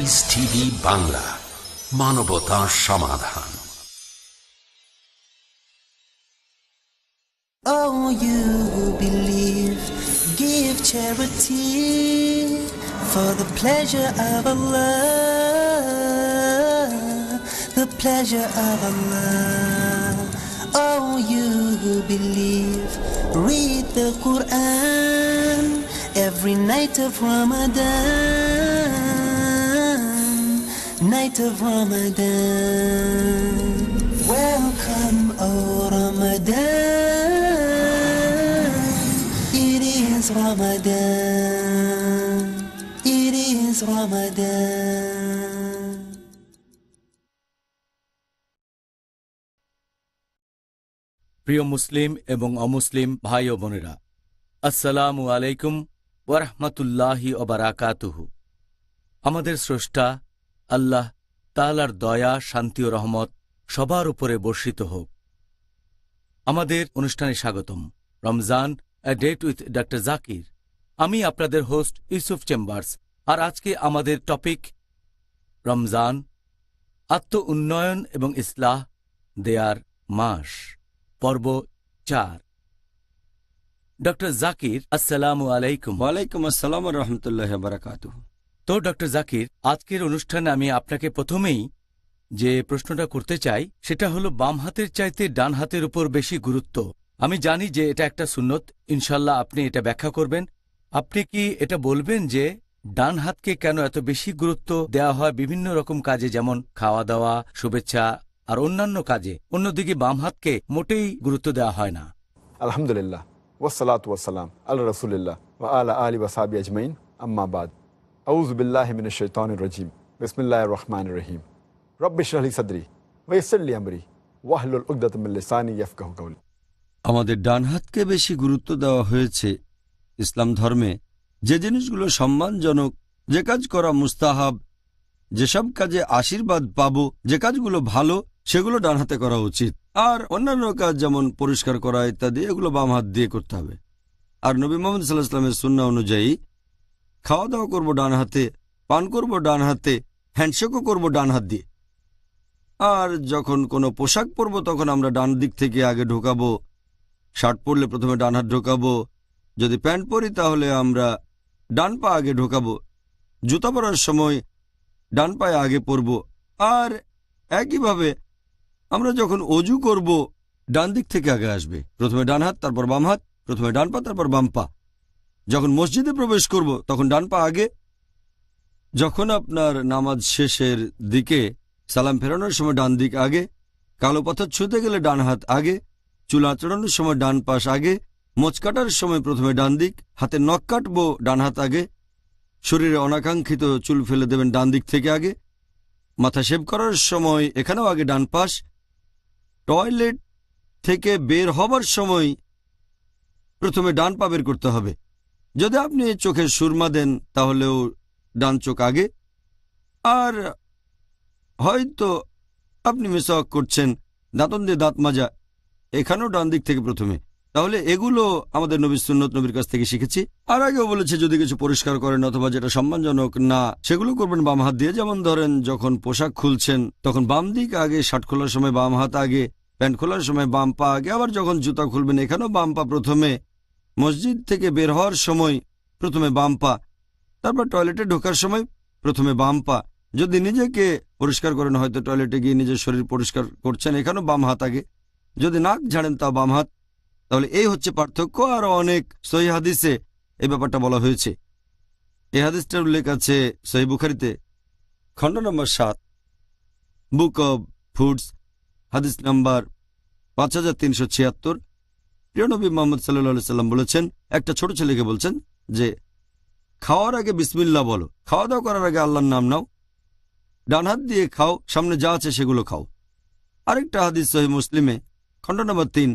Piece TV Bangla, মানবতা সমাধান। Oh, you who believe, give charity for the pleasure of Allah, the pleasure of Allah. Oh, you who believe, read the Quran every night of Ramadan, night of Ramadan. Welcome, O Ramadan. It is Ramadan. It is Ramadan. প্রিয় মুসলিম এবং অমুসলিম ভাই ও বোনেরা, আসসালামু আলাইকুম ওয়া রাহমাতুল্লাহি ওয়া বারাকাতুহু। আমাদের স্রষ্টা আল্লাহ তাআলার দয়া, শান্তি ও রহমত সবার উপরে বর্ষিত হোক। আমাদের অনুষ্ঠানে স্বাগতম। রমজান এ ডেট উইথ ডক্টর জাকির। আমি আপনাদের হোস্ট ইউসুফ চেম্বার্স। আর আজকে আমাদের টপিক রমজান, আত্ম উন্নয়ন এবং ইসলাহ দেয়ার মাস, পর্ব 4। ডক্টর জাকির, আসসালামু আলাইকুম। ওয়ালাইকুম আসসালাম ওয়া রাহমাতুল্লাহি ওয়া বারাকাতুহু। তো ডক্টর জাকির, আজকের অনুষ্ঠানে আমি আপনাকে প্রথমেই যে প্রশ্নটা করতে চাই সেটা হলো বাম হাতের চাইতে ডান হাতের উপর বেশি গুরুত্ব। আমি জানি যে এটা একটা সুন্নত, ইনশাল্লাহ আপনি এটা ব্যাখ্যা করবেন। আপনি কি এটা বলবেন যে ডান হাতকে কেন এত বেশি গুরুত্ব দেওয়া হয় বিভিন্ন রকম কাজে, যেমন খাওয়া দাওয়া, শুভেচ্ছা আর অন্যান্য কাজে, অন্যদিকে বাম হাতকে মোটেই গুরুত্ব দেওয়া হয় না? আলহামদুলিল্লাহ, ওয়াসসালাতু ওয়াসসালাম আলা রাসূলিল্লাহ ওয়া আলা আলিহি ওয়া সাহবিহি আজমাইন, আম্মা বাদ। আউযু বিল্লাহি মিনাশ শাইতানির রাজীম। বিসমিল্লাহির রহমানির রহিম। রব্বি ইশরাহ লি সাদরি ওয়া ইয়াসসির লি আমরি ওয়াহলুল উকদাতাম মিন লিসানি ইয়াফকাহু কাওলি। আমাদের ডান হাতকে বেশি গুরুত্ব দেওয়া হয়েছে ইসলাম ধর্মে। যে জিনিসগুলো সম্মানজনক, যে কাজ করা মুস্তাহাব, যেসব কাজে আশীর্বাদ পাবো, যে কাজগুলো ভালো, সেগুলো ডান হাতে করা উচিত। আর অন্যান্য কাজ যেমন পরিষ্কার করা ইত্যাদি, এগুলো বাম হাত দিয়ে করতে হবে। আর নবী মুহাম্মদ সাল্লাল্লাহু আলাইহি ওয়াসাল্লামের সুন্নাহ অনুযায়ী খাওয়া দাওয়া করবো ডান হাতে, পান করবো ডান হাতে, হ্যান্ডশেকও করবো ডান হাত দিয়ে। আর যখন কোনো পোশাক পরবো তখন আমরা ডান দিক থেকে আগে ঢোকাবো। শার্ট পরলে প্রথমে ডান হাত ঢোকাবো, যদি প্যান্ট পরি তাহলে আমরা ডান পা আগে ঢোকাবো। জুতা পরার সময় ডান পায়ে আগে পরবো। আর একইভাবে আমরা যখন অজু করব ডান দিক থেকে আগে আসবে, প্রথমে ডান হাত, তারপর বাম হাত, প্রথমে ডান পা, তারপর বাম পা। যখন মসজিদে প্রবেশ করব তখন ডান পা আগে। যখন আপনার নামাজ শেষের দিকে সালাম ফেরানোর সময় ডান দিক আগে, কালো পাথর ছুঁতে গেলে ডান হাত আগে, চুল আঁচড়ানোর সময় ডান পাশ আগে, মোচ কাটার সময় প্রথমে ডান দিক, হাতে নখ কাটবো ডান হাত আগে, শরীরে অনাকাঙ্ক্ষিত চুল ফেলে দেবেন ডান দিক থেকে আগে, মাথা শেভ করার সময় এখানেও আগে ডান পাশ, টয়লেট থেকে বের হবার সময় প্রথমে ডান পা বের করতে হবে। যদি আপনি চোখে সুরমা দেন তাহলেও ডান চোখ আগে। আর হয়তো আপনি মিসওয়াক করছেন, দাঁতন দিয়ে দাঁত মাজা, এখানেও ডান দিক থেকে প্রথমে। তাহলে এগুলো আমাদের নবীর সুন্নত, নবীর কাছ থেকে শিখেছি। আর আগেও বলেছে যদি কিছু পরিষ্কার করেন অথবা যেটা সম্মানজনক না, সেগুলো করবেন বাম হাত দিয়ে। যেমন ধরেন যখন পোশাক খুলছেন তখন বাম দিক আগে, শার্ট খোলার সময় বাম হাত আগে, প্যান্ট খোলার সময় বাম পা আগে। আবার যখন জুতা খুলবেন এখানেও বাম পা প্রথমে, মসজিদ থেকে বের হওয়ার সময় প্রথমে বাম পা, তারপর টয়লেটে ঢোকার সময় প্রথমে বাম পা। যদি নিজেকে পরিষ্কার করেন, হয়তো টয়লেটে গিয়ে নিজের শরীর পরিষ্কার করছেন, এখানেও বাম হাত আগে। যদি নাক ঝাড়েন তা বাম হাত। তাহলে এই হচ্ছে পার্থক্য। আর অনেক সহিহ হাদিসে এই ব্যাপারটা বলা হয়েছে। এই হাদিসটার উল্লেখ আছে সহিহ বুখারীতে, খণ্ড নম্বর 7, বুক অব ফুডস, হাদিস নাম্বার 5376। প্রিয় নবী মুহাম্মদ সাল্লাল্লাহু আলাইহি সাল্লাম বলেছেন, একটা ছোট ছেলেকে বলছেন যে খাওয়ার আগে বিসমিল্লাহ বলো, খাওয়া দাওয়া করার আগে আল্লাহর নাম নাও, ডান হাত দিয়ে খাও, সামনে যা আছে সেগুলো খাও। আরেকটা হাদিস সহিহ মুসলিমে, খণ্ড নম্বর 3,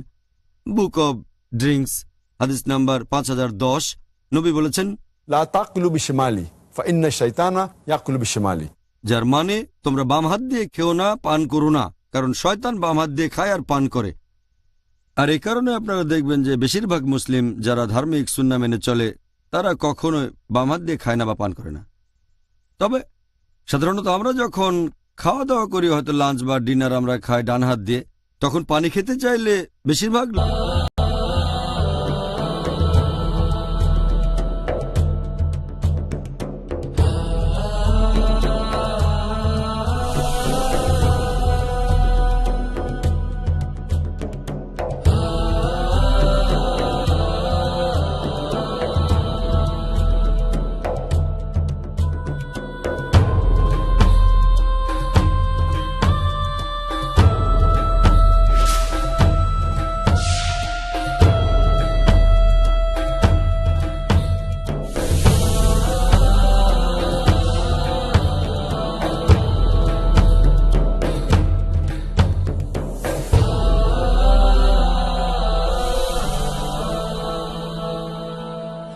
বুক অব ড্রিঙ্কস, হাদিস নাম্বার 5010, নবী বলেছেন, লা তাকুলু বিশিমালি ফাইন্না শাইতানা ইয়াকুলু বিশিমালি। যার মানে তোমরা বাম হাত দিয়ে খেও না, পান করো না, কারণ শয়তান বাম হাত দিয়ে খায় আর পান করে। আর এই কারণে আপনারা দেখবেন যে বেশিরভাগ মুসলিম যারা ধার্মিক সুন্নাহ মেনে চলে তারা কখনোই বাম হাত দিয়ে খায় না বা পান করে না। তবে সাধারণত আমরা যখন খাওয়া দাওয়া করি, হয়তো লাঞ্চ বা ডিনার আমরা খাই ডান হাত দিয়ে, তখন পানি খেতে চাইলে বেশিরভাগ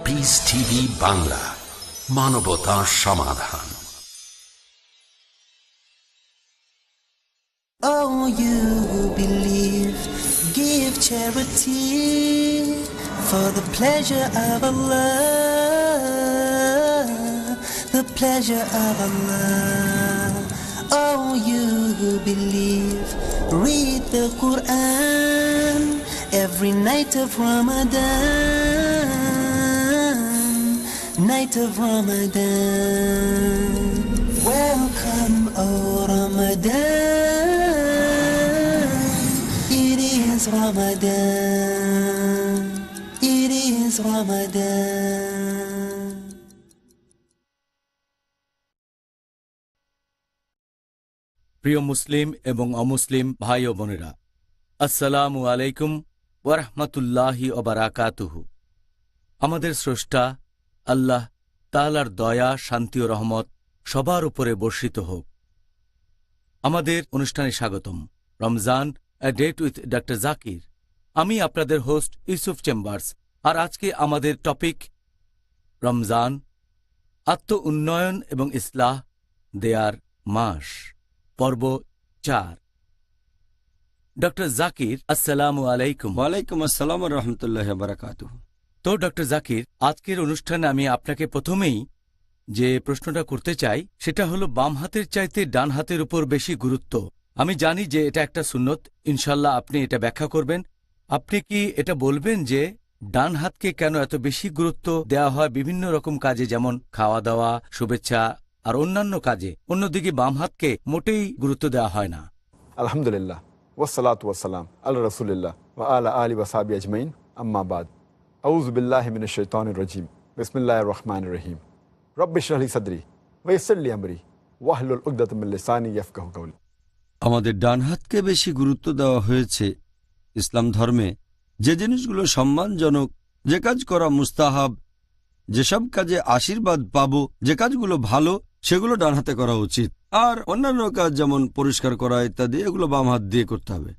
পিস টিভি বাংলা, মানবতা সমাধান। Oh, you who believe, give charity for the pleasure of Allah, the pleasure of Allah. Oh, you who believe, read the Quran every night of Ramadan, night of Ramadan. Welcome, oh Ramadan. It is Ramadan. It is Ramadan. প্রিয় মুসলিম এবং অমুসলিম ভাই ও বোনেরা, আসসালামু আলাইকুম ওয়ারহমাতুল্লাহি ওবারাকাতুহু। আমাদের স্রষ্টা আল্লাহ তাআলার দয়া, শান্তি ও রহমত সবার উপরে বর্ষিত হোক। আমাদের অনুষ্ঠানে স্বাগতম। রমজান এ ডেট উইথ ডক্টর জাকির। আমি আপনাদের হোস্ট ইউসুফ চেম্বার্স। আর আজকে আমাদের টপিক রমজান, আত্ম উন্নয়ন এবং ইসলাহ দেয়ার মাস, পর্ব 4। ডক্টর জাকির, আসসালামু আলাইকুম। ওয়ালাইকুম আসসালাম ওয়া রাহমাতুল্লাহি ওয়া বারাকাতুহু। তো ডক্টর জাকির, আজকের অনুষ্ঠানে আমি আপনাকে প্রথমেই যে প্রশ্নটা করতে চাই সেটা হলো বাম হাতের চাইতে ডান হাতের উপর বেশি গুরুত্ব। আমি জানি যে এটা একটা সুন্নত, ইনশাল্লাহ আপনি এটা ব্যাখ্যা করবেন। আপনি কি এটা বলবেন যে ডান হাতকে কেন এত বেশি গুরুত্ব দেওয়া হয় বিভিন্ন রকম কাজে, যেমন খাওয়া দাওয়া, শুভেচ্ছা আর অন্যান্য কাজে, অন্যদিকে বাম হাতকে মোটেই গুরুত্ব দেওয়া হয় না? আলহামদুলিল্লাহ, ওয়াসসালাতু ওয়াসসালাম আলা রাসূলিল্লাহ ওয়া আলা আলি ওয়া সাহবি আজমাইন, আম্মা বাদ। আউযু বিল্লাহি মিনাশ শাইতানির রাজীম। বিসমিল্লাহির রহমানির রহিম। রব্বি ইশরাহ লি সাদরি ওয়া ইয়াসসির লি আমরি ওয়াহলুল উকদাতাম মিন লিসানি ইয়াফকাহু কাওলি। আমাদের ডান হাতকে বেশি গুরুত্ব দেওয়া হয়েছে ইসলাম ধর্মে। যে জিনিসগুলো সম্মানজনক, যে কাজ করা মুস্তাহাব, যেসব কাজে আশীর্বাদ পাবো, যে কাজগুলো ভালো, সেগুলো ডান হাতে করা উচিত। আর অন্যান্য কাজ যেমন পরিষ্কার করা ইত্যাদি, এগুলো বাম হাত দিয়ে করতে হবে।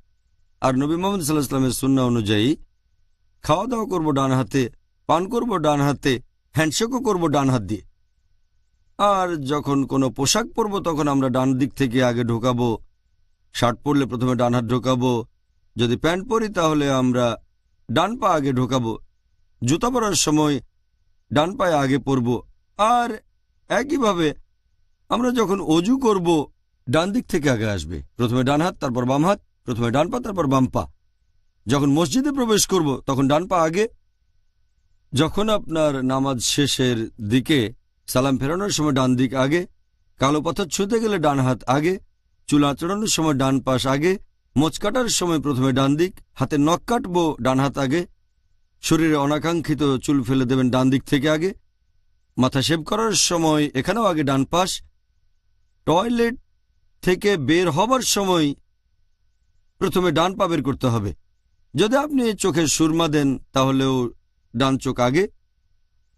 আর নবী মুহাম্মদ সাল্লাল্লাহু আলাইহি ওয়াসাল্লামের সুন্নাহ অনুযায়ী খাওয়া দাওয়া করবো ডান হাতে, পান করবো ডান হাতে, হ্যান্ডশেকও করবো ডান হাত দিয়ে। আর যখন কোনো পোশাক পরবো তখন আমরা ডান দিক থেকে আগে ঢোকাবো। শার্ট পরলে প্রথমে ডান হাত ঢোকাবো, যদি প্যান্ট পরি তাহলে আমরা ডান পা আগে ঢোকাবো। জুতা পরার সময় ডান পায়ে আগে পরব। আর একইভাবে আমরা যখন অজু করব ডান দিক থেকে আগে আসবে, প্রথমে ডান হাত, তারপর বাম হাত, প্রথমে ডান পা, তারপর বাম পা। যখন মসজিদে প্রবেশ করব তখন ডান পা আগে। যখন আপনার নামাজ শেষের দিকে সালাম ফেরানোর সময় ডান দিক আগে, কালো পাথর ছুঁতে গেলে ডান হাত আগে, চুল আঁচড়ানোর সময় ডান পাশ আগে, মোচ কাটার সময় প্রথমে ডান দিক, হাতে নখ কাটবো ডান হাত আগে, শরীরে অনাকাঙ্ক্ষিত চুল ফেলে দেবেন ডান দিক থেকে আগে, মাথা শেভ করার সময় এখানেও আগে ডান পাশ, টয়লেট থেকে বের হবার সময় প্রথমে ডান পা বের করতে হবে। যদি আপনি চোখে সুরমা দেন তাহলেও ডান চোখ আগে।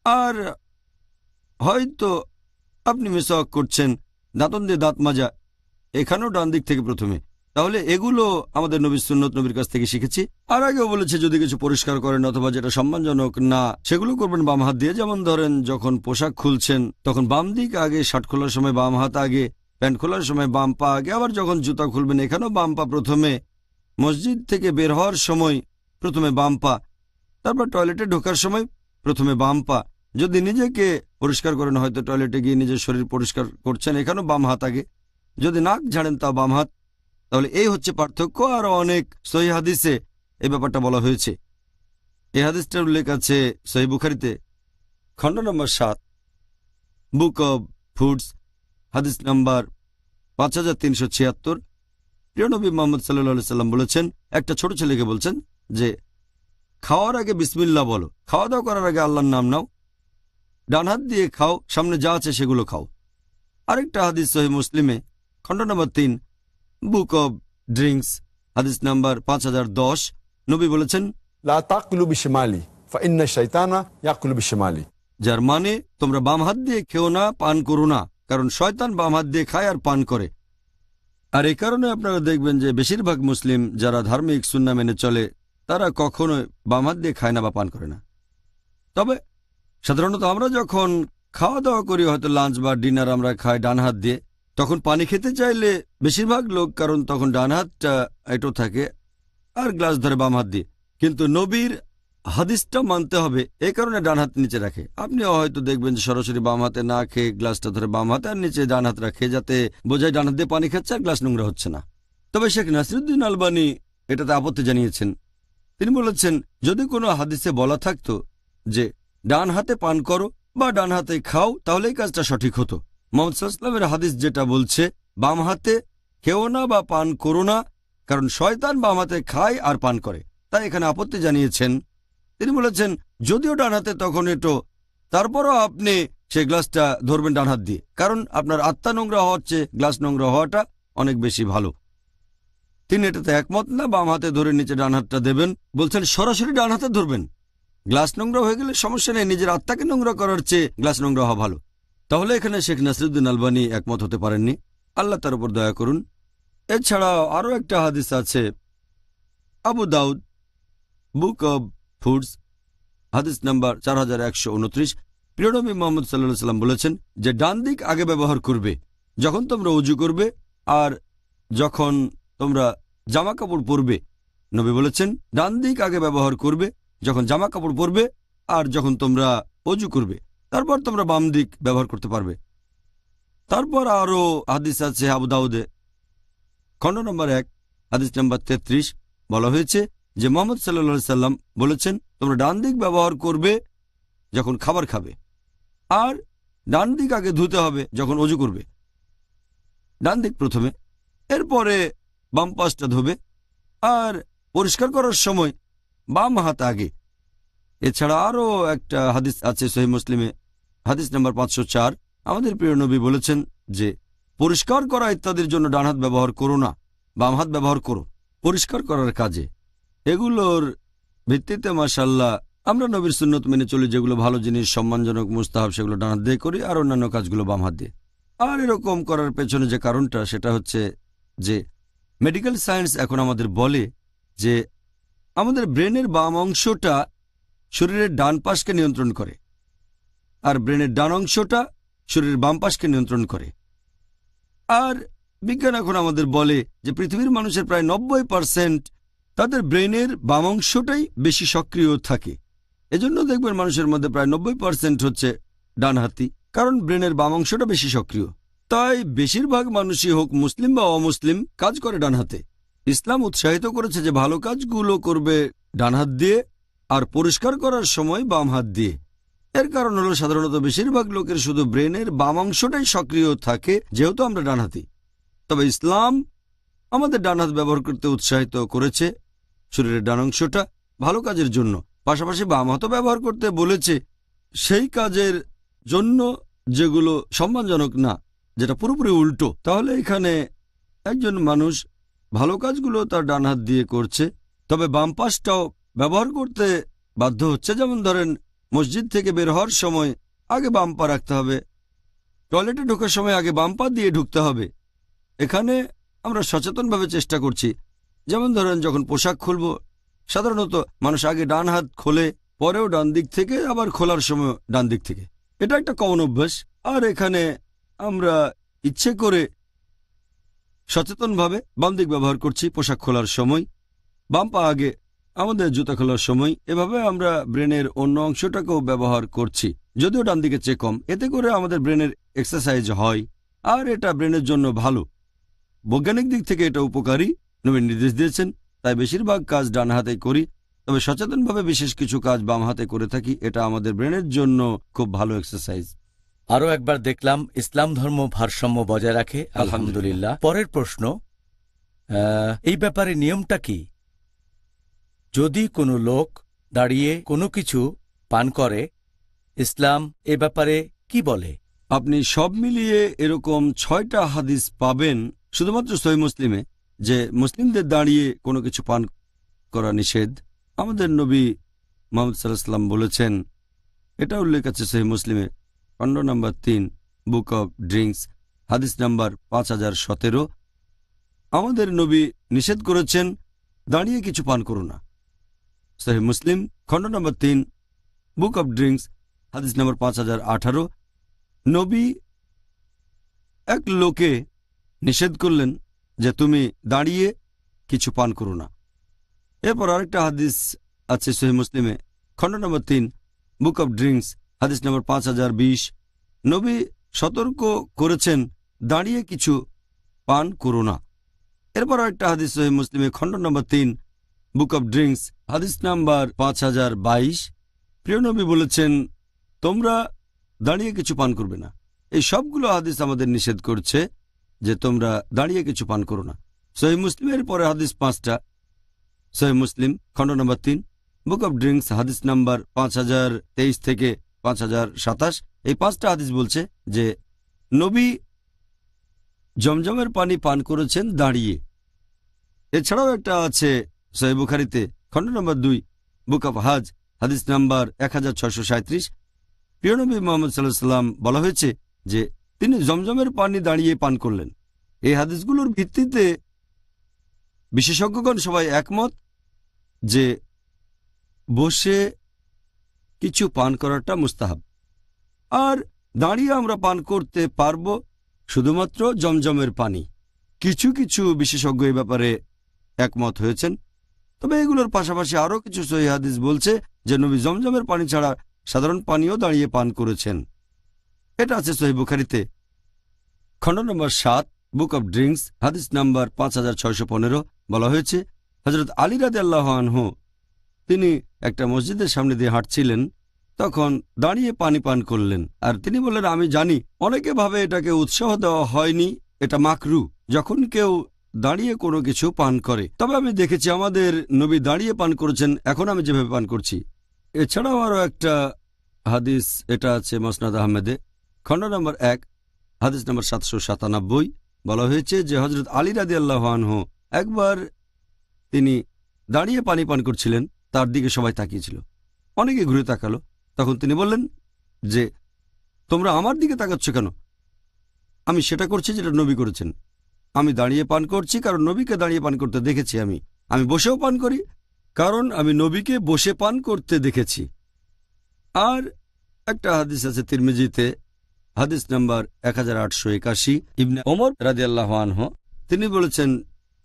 আর হয়তো আপনি মিসওয়াক করছেন, দাঁতন দিয়ে দাঁত মাজা, এখানেও ডান দিক থেকে প্রথমে। তাহলে এগুলো আমাদের নবীর সুন্নত, নবীর কাছ থেকে শিখেছি। আর আগেও বলেছে যদি কিছু পরিষ্কার করেন অথবা যেটা সম্মানজনক না, সেগুলো করবেন বাম হাত দিয়ে। যেমন ধরেন যখন পোশাক খুলছেন তখন বাম দিক আগে, শার্ট খোলার সময় বাম হাত আগে, প্যান্ট খোলার সময় বাম পা আগে। আবার যখন জুতা খুলবেন এখানেও বাম পা প্রথমে, মসজিদ থেকে বের হওয়ার সময় প্রথমে বাম পা, তারপর টয়লেটে ঢোকার সময় প্রথমে বাম পা, যদি নিজেকে পরিষ্কার করেন, হয়তো টয়লেটে গিয়ে নিজের শরীর পরিষ্কার করছেন, এখানেও বাম হাত আগে। যদি নাক ঝাড়েন তা বাম হাত। তাহলে এই হচ্ছে পার্থক্য। আর অনেক সহিহ হাদিসে এই ব্যাপারটা বলা হয়েছে। এই হাদিসটার উল্লেখ আছে সহিহ বুখারীতে, খণ্ড নম্বর 7, বুক অব ফুডস, হাদিস নাম্বার 5376। প্রিয় নবী মুহাম্মদ সাল্লাল্লাহু আলাইহি সাল্লাম বলেছেন, একটা ছোট ছেলেকে বলছেন যে খাওয়ার আগে বিসমিল্লাহ বলো, খাওয়া দাওয়া করার আগে আল্লাহর নাম নাও, ডান হাত দিয়ে খাও, সামনে যা আছে সেগুলো খাও। আরেকটা হাদিস সহিহ মুসলিমে, খণ্ড নম্বর 3, বুক অব ড্রিঙ্কস, হাদিস নাম্বার 5010, নবী বলেছেন, লা তাকুলু বিশিমালি ফাইন্না শাইতানা ইয়াকুলু বিশিমালি। যার মানে তোমরা বাম হাত দিয়ে খেও না, পান করো না, কারণ শয়তান বাম হাত দিয়ে খায় আর পান করে। আর এই কারণে আপনারা দেখবেন যে বেশিরভাগ মুসলিম যারা ধার্মিক সুন্নাহ মেনে চলে তারা কখনোই বাম হাত দিয়ে খায় না বা পান করে না। তবে সাধারণত আমরা যখন খাওয়া দাওয়া করি, হয়তো লাঞ্চ বা ডিনার আমরা খাই ডান হাত দিয়ে, তখন পানি খেতে চাইলে বেশিরভাগ লোক, কারণ তখন ডান হাতটা এটো থাকে আর গ্লাস ধরে বাম হাত দিয়ে। কিন্তু নবীর হাদিসটা মানতে হবে, এই কারণে ডান হাত নিচে রাখে। আপনিও হয়তো দেখবেন যে সরাসরি বাম হাতে না খেয়ে গ্লাসটা ধরে বাম হাতে আর নিচে ডান হাত রাখে, যাতে বোঝায় ডান হাত দিয়ে পানি খাচ্ছে আর গ্লাস নোংরা হচ্ছে না। তবে শেখ নাসিরুদ্দিন আলবানী এটাতে আপত্তি জানিয়েছেন। তিনি বলেছেন, যদি কোনো হাদিসে বলা থাকতো যে ডান হাতে পান করো বা ডান হাতে খাও, তাহলে এই কাজটা সঠিক হতো। মুহাম্মদ সাল্লাল্লাহু আলাইহি ওয়াসাল্লামের হাদিস যেটা বলছে বাম হাতে খেও না বা পান করো না, কারণ শয়তান বাম হাতে খায় আর পান করে, তাই এখানে আপত্তি জানিয়েছেন। তিনি বলেছেন, যদিও ডান হাতে তখন এটো, তারপরও আপনি সেই গ্লাসটা ধরবেন ডান হাত দিয়ে, কারণ আপনার আত্মা নোংরা হওয়ার চেয়ে গ্লাস নোংরা হওয়াটা অনেক বেশি ভালো। তিনি এটাতে একমত না, বাম হাতে ধরে নিচে ডান হাতটা দেবেন। বলছেন সরাসরি ডান হাতে ধরবেন, গ্লাস নোংরা হয়ে গেলে সমস্যা নেই, নিজের আত্মাকে নোংরা করার চেয়ে গ্লাস নোংরা হওয়া ভালো। তাহলে এখানে শেখ নাসিরুদ্দিন আলবানী একমত হতে পারেননি, আল্লাহ তার উপর দয়া করুন। এছাড়াও আরও একটা হাদিস আছে, আবু দাউদ, বুক অব ফুডস, হাদিস নাম্বার 4129। প্রিয় নবী মুহাম্মদ সাল্লাল্লাহু আলাইহি সাল্লাম বলেছেন যে ডান দিক আগে ব্যবহার করবে যখন তোমরা ওযু করবে আর যখন তোমরা জামা কাপড় পরবে। নবী বলেছেন ডান দিক আগে ব্যবহার করবে যখন জামা কাপড় পরবে আর যখন তোমরা ওযু করবে, তারপর তোমরা বাম দিক ব্যবহার করতে পারবে। তারপর আরও হাদিস আছে আবু দাউদে, খণ্ড নম্বর 1, হাদিস নাম্বার 33, বলা হয়েছে যে মুহাম্মদ সাল্লাল্লাহু আলাইহি সাল্লাম বলেছেন, তোমরা ডান দিক ব্যবহার করবে যখন খাবার খাবে আর ডান দিক আগে ধুতে হবে যখন ওযু করবে। ডান দিক প্রথমে, এরপরে বাম পাশটা ধোবে আর পরিষ্কার করার সময় বাম হাত আগে। এছাড়া আরও একটা হাদিস আছে সহিহ মুসলিমে, হাদিস নাম্বার 504। আমাদের প্রিয় নবী বলেছেন যে পরিষ্কার করা ইত্যাদির জন্য ডান হাত ব্যবহার করো না, বাম হাত ব্যবহার করো পরিষ্কার করার কাজে। এগুলোর ভিত্তিতে মাশাআল্লাহ আমরা নবীর সুন্নত মেনে চলি, যেগুলো ভালো জিনিস, সম্মানজনক, মুস্তাহাব, সেগুলো ডান হাত দিয়ে করি আর অন্যান্য কাজগুলো বাম হাত দিয়ে। আর এরকম করার পেছনে যে কারণটা সেটা হচ্ছে যে মেডিকেল সায়েন্স এখন আমাদের বলে যে আমাদের ব্রেনের বাম অংশটা শরীরের ডান পাশকে নিয়ন্ত্রণ করে আর ব্রেনের ডান অংশটা শরীরের বাম পাশকে নিয়ন্ত্রণ করে। আর বিজ্ঞান এখন আমাদের বলে যে পৃথিবীর মানুষের প্রায় 90% তাদের ব্রেনের বাম অংশটাই বেশি সক্রিয় থাকে। এজন্য দেখবেন মানুষের মধ্যে প্রায় 90% হচ্ছে ডানহাতি, কারণ ব্রেনের বাম অংশটা বেশি সক্রিয়। তাই বেশিরভাগ মানুষই হোক মুসলিম বা অমুসলিম কাজ করে ডান হাতে। ইসলাম উৎসাহিত করেছে যে ভালো কাজগুলো করবে ডান হাত দিয়ে আর পরিষ্কার করার সময় বাম হাত দিয়ে। এর কারণ হলো সাধারণত বেশিরভাগ লোকের শুধু ব্রেনের বাম অংশটাই সক্রিয় থাকে, যেহেতু আমরা ডানহাতি। তবে ইসলাম আমাদের ডান হাত ব্যবহার করতে উৎসাহিত করেছে শরীরের ডান অংশটা ভালো কাজের জন্য, পাশাপাশি বাম হাতও ব্যবহার করতে বলেছে সেই কাজের জন্য যেগুলো সম্মানজনক না, যেটা পুরোপুরি উল্টো। তাহলে এখানে একজন মানুষ ভালো কাজগুলো তার ডান হাত দিয়ে করছে, তবে বাম পাশটাও ব্যবহার করতে বাধ্য হচ্ছে। যেমন ধরেন মসজিদ থেকে বের হওয়ার সময় আগে বাম পা রাখতে হবে, টয়লেটে ঢোকার সময় আগে বাম পা দিয়ে ঢুকতে হবে। এখানে আমরা সচেতনভাবে চেষ্টা করছি। যেমন ধরেন যখন পোশাক খুলব, সাধারণত মানুষ আগে ডান হাত খোলে, পরেও ডান দিক থেকে, আবার খোলার সময় ডান দিক থেকে। এটা একটা কমন অভ্যাস। আর এখানে আমরা ইচ্ছে করে সচেতনভাবে বাম দিক ব্যবহার করছি পোশাক খোলার সময়, বাম পা আগে। আমাদের জুতা খোলার সময় এভাবে আমরা ব্রেনের অন্য অংশটাকেও ব্যবহার করছি, যদিও ডান দিকে চেয়ে কম। এতে করে আমাদের ব্রেনের এক্সারসাইজ হয় আর এটা ব্রেনের জন্য ভালো। বৈজ্ঞানিক দিক থেকে এটা উপকারী, নবী নির্দেশ দিয়েছেন, তাই বেশিরভাগ কাজ ডান হাতে করি, তবে সচেতনভাবে বিশেষ কিছু কাজ বাম হাতে করে থাকি। এটা আমাদের ব্রেনের জন্য খুব ভালো এক্সারসাইজ। আরও একবার দেখলাম ইসলাম ধর্ম ভারসাম্য বজায় রাখে, আলহামদুলিল্লাহ। পরের প্রশ্ন, এই ব্যাপারে নিয়মটা কি? যদি কোনো লোক দাঁড়িয়ে কোনো কিছু পান করে, ইসলাম এ ব্যাপারে কি বলে? আপনি সব মিলিয়ে এরকম 6টা হাদিস পাবেন শুধুমাত্র সহিহ মুসলিমে, যে মুসলিমদের দাঁড়িয়ে কোনো কিছু পান করা নিষেধ। আমাদের নবী মুহাম্মদ সাল্লাল্লাহু আলাইহি ওয়াসাল্লাম বলেছেন, এটা উল্লেখ আছে সহিহ মুসলিমে, খণ্ড নম্বর 3, বুক অব ড্রিঙ্কস, হাদিস নাম্বার 5017। আমাদের নবী নিষেধ করেছেন দাঁড়িয়ে কিছু পান করো না। সহিহ মুসলিম, খণ্ড নম্বর 3, বুক অব ড্রিঙ্কস, হাদিস নম্বর 5018। নবী এক লোকে নিষেধ করলেন যে তুমি দাঁড়িয়ে কিছু পান করো না। এরপর আরেকটা হাদিস আছে সহিহ মুসলিমে, খণ্ড নম্বর 3, বুক অব ড্রিঙ্কস, হাদিস নম্বর 5020। নবী সতর্ক করেছেন দাঁড়িয়ে কিছু পান করো না। এরপর আরেকটা হাদিস সহিহ মুসলিমে, খণ্ড নম্বর 3, বুক অব ড্রিঙ্কস, হাদিস নাম্বার 5022। প্রিয় নবী বলেছেন তোমরা দাঁড়িয়ে কিছু পান করবে না। এই সবগুলো হাদিস আমাদের নিষেধ করছে যে তোমরা দাঁড়িয়ে কিছু পান করো না। সহিহ মুসলিমের পরে হাদিস 5টা, সহিহ মুসলিম, খণ্ড নম্বর 3, বুক অব ড্রিঙ্কস, হাদিস নাম্বার 5023 থেকে 5027। এই 5টা হাদিস বলছে যে নবী জমজমের পানি পান করেছেন দাঁড়িয়ে। এছাড়াও একটা আছে সহিহ বুখারীতে, খণ্ড নম্বর 2, বুক অব হাজ, হাদিস নাম্বার 1637। প্রিয় নবী মুহাম্মদ সাল্লাল্লাহু আলাইহি ওয়াসাল্লাম বলা হয়েছে যে তিনি জমজমের পানি দাঁড়িয়ে পান করলেন। এই হাদিসগুলোর ভিত্তিতে বিশেষজ্ঞগণ সবাই একমত যে বসে কিছু পান করাটা মুস্তাহাব, আর দাঁড়িয়ে আমরা পান করতে পারব শুধুমাত্র জমজমের পানি। কিছু কিছু বিশেষজ্ঞ এই ব্যাপারে একমত হয়েছেন, তবে এগুলোর পাশাপাশি আরও কিছু সহিহ হাদিস বলছে যে নবী জমজমের পানি ছাড়া সাধারণ পানিও দাঁড়িয়ে পান করেছেন। এটা আছে সহিহ বুখারীতে, খণ্ড নম্বর 7, বুক অব ড্রিঙ্কস, হাদিস নাম্বার 5615। বলা হয়েছে হযরত আলী রাদিয়াল্লাহু আনহু তিনি একটা মসজিদের সামনে দিয়ে হাঁটছিলেন, তখন দাঁড়িয়ে পানি পান করলেন। আর তিনি বললেন, আমি জানি অনেকে ভাবে এটাকে উৎসাহ দেওয়া হয়নি, এটা মাকরু যখন কেউ দাঁড়িয়ে কোনো কিছু পান করে, তবে আমি দেখেছি আমাদের নবী দাঁড়িয়ে পান করেছেন, এখন আমি যেভাবে পান করছি। এছাড়াও আরও একটা হাদিস, এটা আছে মুসনাদ আহমেদে, খণ্ড নম্বর 1, হাদিস নম্বর 797। বলা হয়েছে যে হযরত আলী রাদিয়াল্লাহু আনহু একবার তিনি দাঁড়িয়ে পানি পান করছিলেন, তার দিকে সবাই তাকিয়েছিল, অনেকে ঘুরে তাকালো। তখন তিনি বললেন যে তোমরা আমার দিকে তাকাচ্ছ কেন? আমি সেটা করছি যেটা নবী করেছেন। আমি দাঁড়িয়ে পান করছি কারণ নবীকে দাঁড়িয়ে পান করতে দেখেছি। আমি বসেও পান করি কারণ আমি নবীকে বসে পান করতে দেখেছি। আর একটা হাদিস আছে তিরমিজিতে, হাদিস নাম্বার 1881, ইবনে ওমর রাদিয়াল্লাহু আনহু তিনি বলেছেন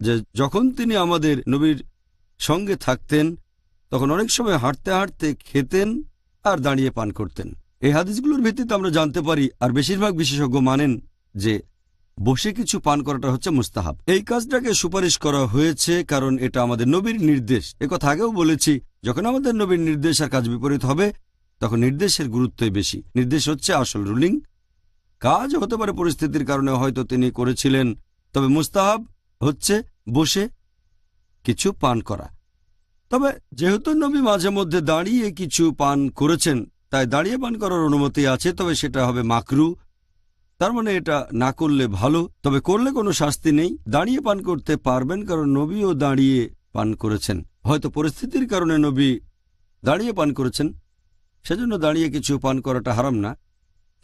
যে যখন তিনি আমাদের নবীর সঙ্গে থাকতেন তখন অনেক সময় হাঁটতে হাঁটতে খেতেন আর দাঁড়িয়ে পান করতেন। এই হাদিসগুলোর ভিত্তিতে আমরা জানতে পারি, আর বেশিরভাগ বিশেষজ্ঞ মানেন যে বসে কিছু পান করাটা হচ্ছে মুস্তাহাব। এই কাজটাকে সুপারিশ করা হয়েছে কারণ এটা আমাদের নবীর নির্দেশ। একথা আগেও বলেছি, যখন আমাদের নবীর নির্দেশ আর কাজ বিপরীত হবে তখন নির্দেশের গুরুত্বই বেশি। নির্দেশ হচ্ছে আসল রুলিং, কাজ হতে পারে পরিস্থিতির কারণে হয়তো তিনি করেছিলেন, তবে মুস্তাহাব হচ্ছে বসে কিছু পান করা। তবে যেহেতু নবী মাঝে মধ্যে দাঁড়িয়ে কিছু পান করেছেন, তাই দাঁড়িয়ে পান করার অনুমতি আছে, তবে সেটা হবে মাকরু। তার মানে এটা না করলে ভালো, তবে করলে কোনো শাস্তি নেই। দাঁড়িয়ে পান করতে পারবেন কারণ নবীও দাঁড়িয়ে পান করেছেন। হয়তো পরিস্থিতির কারণে নবী দাঁড়িয়ে পান করেছেন, সেজন্য দাঁড়িয়ে কিছু পান করাটা হারাম না।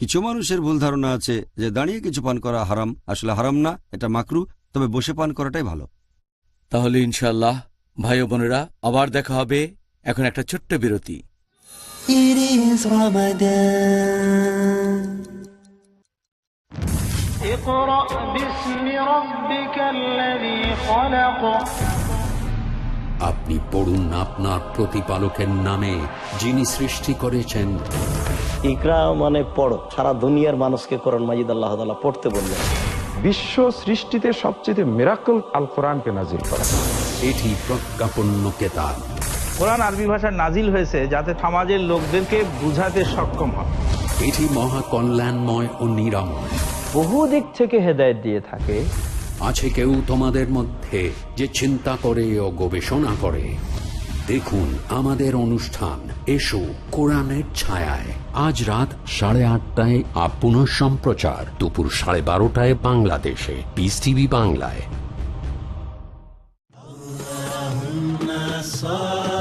কিছু মানুষের ভুল ধারণা আছে যে দাঁড়িয়ে কিছু পান করা হারাম, আসলে হারাম না, এটা মাকরু, তবে বসে পান করাটাই ভালো। তাহলে ইনশাআল্লাহ ভাই ও বোনেরা আবার দেখা হবে। এখন একটা ছোট্ট বিরতি। It is Ramadan. اقرأ باسم ربك الذي خلق আপনি পড়ুন আপনার প্রতিপালকের নামে, যিনি সৃষ্টি করেছেন। ইকরা মানে পড়ো, সারা দুনিয়ার মানুষকে কোরআন মাজিদ আল্লাহ তাআলা পড়তে বললেন। বিশ্ব সৃষ্টিতে সবচেয়ে মিরাকল আল কোরআনকে নাজিল করা। এটি প্রজ্ঞাপন্য কেতাব। কোরআন আরবি ভাষায় নাজিল হয়েছে যাতে সমাজের লোকদেরকে বুঝাতে সক্ষম হয়। এটি মহা কল্যাণময় ও নিরাময়। বহু দিক থেকে হেদায়েত দিয়ে থাকে। আছে কেউ তোমাদের মধ্যে যে চিন্তা করে ও গবেষণা করে? দেখুন আমাদের অনুষ্ঠান এসো কোরআনের ছায়ায়, আজ রাত 8:30টায়, পুনঃ সম্প্রচার দুপুর 12:30টায় বাংলাদেশে, পিস টিভি বাংলায়।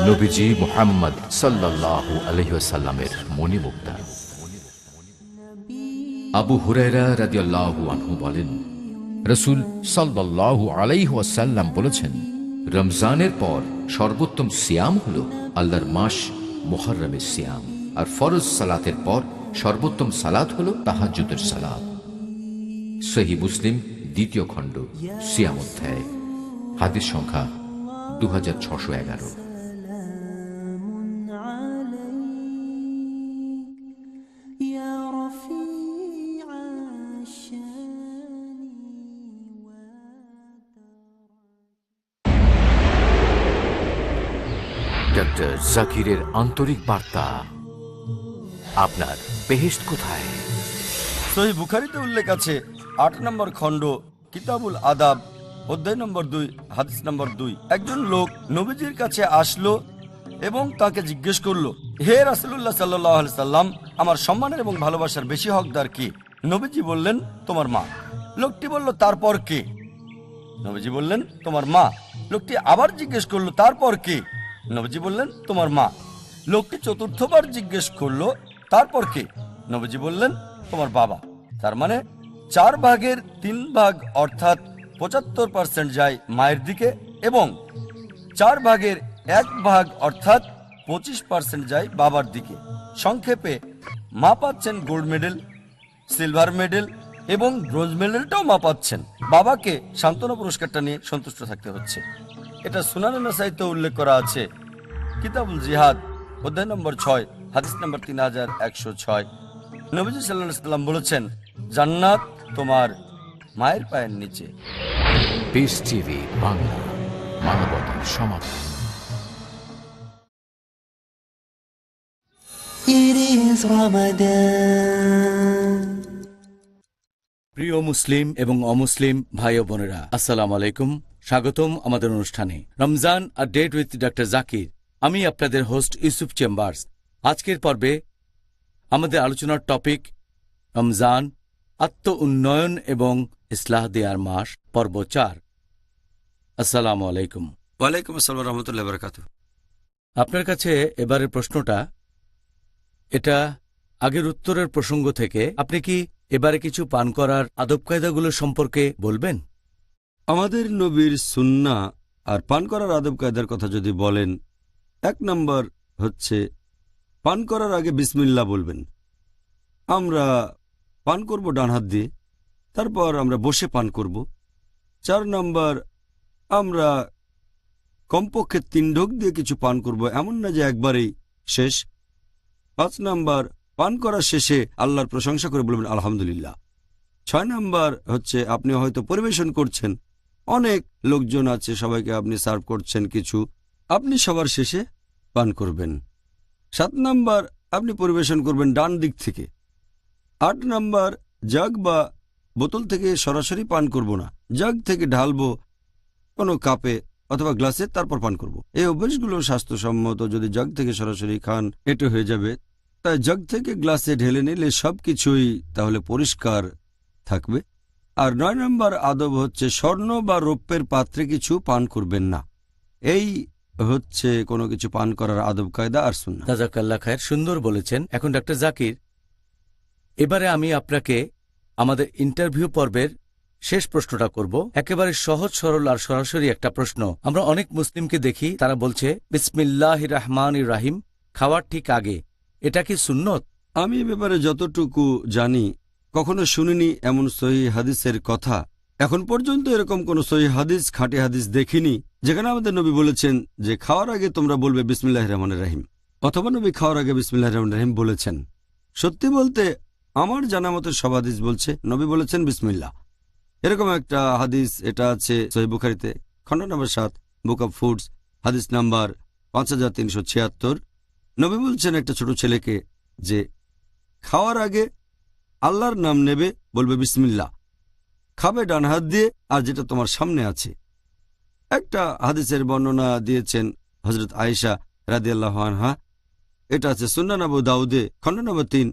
নবীজি মুহাম্মদ সাল্লাল্লাহু আলাইহি ওয়াসাল্লামের মণিমুক্তা। আবু হুরায়রা রাদিয়াল্লাহু আনহু বলেন, রাসূল সাল্লাল্লাহু আলাইহি ওয়াসাল্লাম বলেছেন, রমজানের পর সর্বোত্তম সিয়াম হলো আল্লাহর মাস মুহররমের সিয়াম, আর ফরজ সালাতের পর সর্বোত্তম সালাত হলো তাহাজ্জুদের সালাত। সহিহ মুসলিম 2য় খণ্ড সিয়াম অধ্যায়, হাদিস সংখ্যা 2611। ডক্টর জাকিরের আন্তরিক বার্তা, আপনার বেহেশত কোথায়? সহিহ বুখারীতে উল্লেখ আছে 8 নম্বর খণ্ড কিতাবুল আদাব অধ্যায় নম্বর 2 হাদিস নম্বর 2। একজন লোক নবীজির কাছে আসলো এবং তাকে জিজ্ঞেস করলো, হে রাসূলুল্লাহ সাল্লাল্লাহু আলাইহি সাল্লাম, আমার সম্মানের এবং ভালোবাসার বেশি হকদার কি? নবীজি বললেন, তোমার মা। লোকটি বলল, তারপর কে? নবীজি বললেন, তোমার মা। লোকটি আবার জিজ্ঞেস করলো, তারপর কে? নবীজি বললেন, তোমার মা। লোকটি চতুর্থবার জিজ্ঞেস করলো, তারপর কে? নবীজি বললেন, তোমার বাবা। তার মানে 4 ভাগের 3 ভাগ অর্থাৎ 75% যায় মায়ের দিকে এবং 4 ভাগের 1 ভাগ অর্থাৎ 25% যায় বাবার দিকে। সংক্ষেপে মা পাচ্ছেন গোল্ড মেডেল, সিলভার মেডেল এবং ব্রোঞ্জ মেডেলটাও মা পাচ্ছেন। বাবাকে সান্ত্বনা পুরস্কারটা নিয়ে সন্তুষ্ট থাকতে হচ্ছে। এটা সুনানে নাসাইতে উল্লেখ করা আছে কিতাবুল জিহাদ অধ্যায় নম্বর 6 হাদিস নম্বর 3106। নবীজি সাল্লাল্লাহু আলাইহি সাল্লাম বলেছেন, জান্নাত তোমার মায়ের পায়ের নিচে। পিস টিভি বাংলা, মানবতার সমাধান। It is Ramadan. প্রিয় মুসলিম এবং অমুসলিম ভাই ও বোনেরা, আসসালামু আলাইকুম। স্বাগতম আমাদের অনুষ্ঠানে রমজান আর ডেট উইথ ডক্টর জাকির। আমি আপনাদের হোস্ট ইউসুফ চেম্বার্স। আজকের পর্বে আমাদের আলোচনার টপিক রমজান, আত্ম উন্নয়ন এবং ইসলাহ দেয়ার মাস, পর্ব 4। আসসালামু আলাইকুম। ওয়ালাইকুম আসসালাম রহমতুল্লাহ বারাকাতুহু। আপনার কাছে এবারের প্রশ্নটা, এটা আগের উত্তরের প্রসঙ্গ থেকে আপনি কি এবারে কিছু পান করার আদব কায়দাগুলো সম্পর্কে বলবেন? আমাদের নবীর সুন্নাহ আর পান করার আদব কায়দার কথা যদি বলেন, 1 নম্বর হচ্ছে পান করার আগে বিসমিল্লাহ বলবেন। আমরা পান করব ডান হাত দিয়ে, তারপর আমরা বসে পান করব। 4 নম্বর, আমরা কমপক্ষে 3 ঢোক দিয়ে কিছু পান করব, এমন না যে একবারেই শেষ। 5 নম্বর, পান করার শেষে আল্লাহর প্রশংসা করে বলবেন আলহামদুলিল্লাহ। 6 নম্বর হচ্ছে আপনি হয়তো পরিবেশন করছেন, অনেক লোকজন আছে, সবাইকে আপনি সার্ভ করছেন কিছু, আপনি সবার শেষে পান করবেন। 7 নম্বর, আপনি পরিবেশন করবেন ডান দিক থেকে। 8 নম্বর, জাগ বা বোতল থেকে সরাসরি পান করব না, জাগ থেকে ঢালবো কোনো কাপে অথবা গ্লাসে, তারপর পান করব। এই অভ্যাসগুলো স্বাস্থ্যসম্মত। যদি জাগ থেকে সরাসরি খান এটা হয়ে যাবে, তাই জাগ থেকে গ্লাসে ঢেলে নিলে সবকিছুই তাহলে পরিষ্কার থাকবে। আর 9 নম্বর আদব হচ্ছে স্বর্ণ বা রৌপ্যের পাত্রে কিছু পান করবেন না। এই হচ্ছে কোনো কিছু পান করার আদব কায়দা আর সুন্নাহ। জাযাকাল্লাহ খায়ের, সুন্দর বলেছেন। এখন ডক্টর জাকির, এবারে আমি আপনাকে আমাদের ইন্টারভিউ পর্বের শেষ প্রশ্নটা করব। একেবারে সহজ সরল আর সরাসরি একটা প্রশ্ন। আমরা অনেক মুসলিমকে দেখি, তারা বলছে বিসমিল্লাহির রহমানির রহিম খাওয়ার ঠিক আগে। এটা কি সুন্নত? আমি এ ব্যাপারে যতটুকু জানি, কখনো শুনিনি এমন সহিহ হাদিসের কথা। এখন পর্যন্ত এরকম কোনো সহিহ হাদিস, খাঁটি হাদিস দেখিনি যেখানে আমাদের নবী বলেছেন যে খাওয়ার আগে তোমরা বলবে বিসমিল্লাহির রহমানির রহিম, অথবা নবী খাওয়ার আগে বিসমিল্লাহির রহমানির রহিম বলেছেন। সত্যি বলতে আমার জানা মতো সব হাদিস বলছে নবী বলেছেন বিসমিল্লাহ। এরকম একটা হাদিস, এটা আছে সহিহ বুখারীতে, খণ্ড নম্বর 7, বুক অব ফুডস, হাদিস নাম্বার 5376। নবী বলছেন একটা ছোট ছেলেকে যে খাওয়ার আগে আল্লাহর নাম নেবে, বলবে বিসমিল্লাহ, খাবে ডান হাত দিয়ে আর যেটা তোমার সামনে আছে। একটা হাদিসের বর্ণনা দিয়েছেন হযরত আয়েশা রাদিয়াল্লাহু আনহা, এটা আছে সুনান আবু দাউদে, খণ্ড নম্বর 3,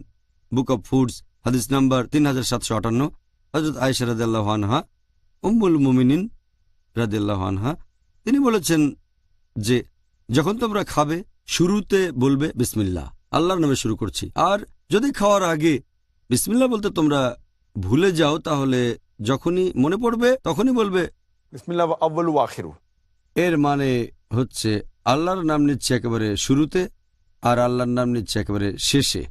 বুক অব ফুডস, হাদিস নাম্বার 3758। হযরত আয়েশা রাদিয়াল্লাহু আনহা, উম্মুল মুমিনিন রাদিয়াল্লাহু আনহা, তিনি বলেছেন যে যখন তোমরা খাবে শুরুতে বলবে বিসমিল্লাহ, আল্লাহর নামে শুরু করছি। আর যদি খাওয়ার আগে বিসমিল্লাহ বলতে তোমরা ভুলে যাও, তাহলে যখনই মনে পড়বে তখনই বলবে বিসমিল্লাহ আউয়ালু ওয়া আখিরু। এর মানে হচ্ছে আল্লাহর নাম নিচ্ছে একেবারে শুরুতে আর আল্লাহর নাম নিচ্ছে একেবারে শেষে।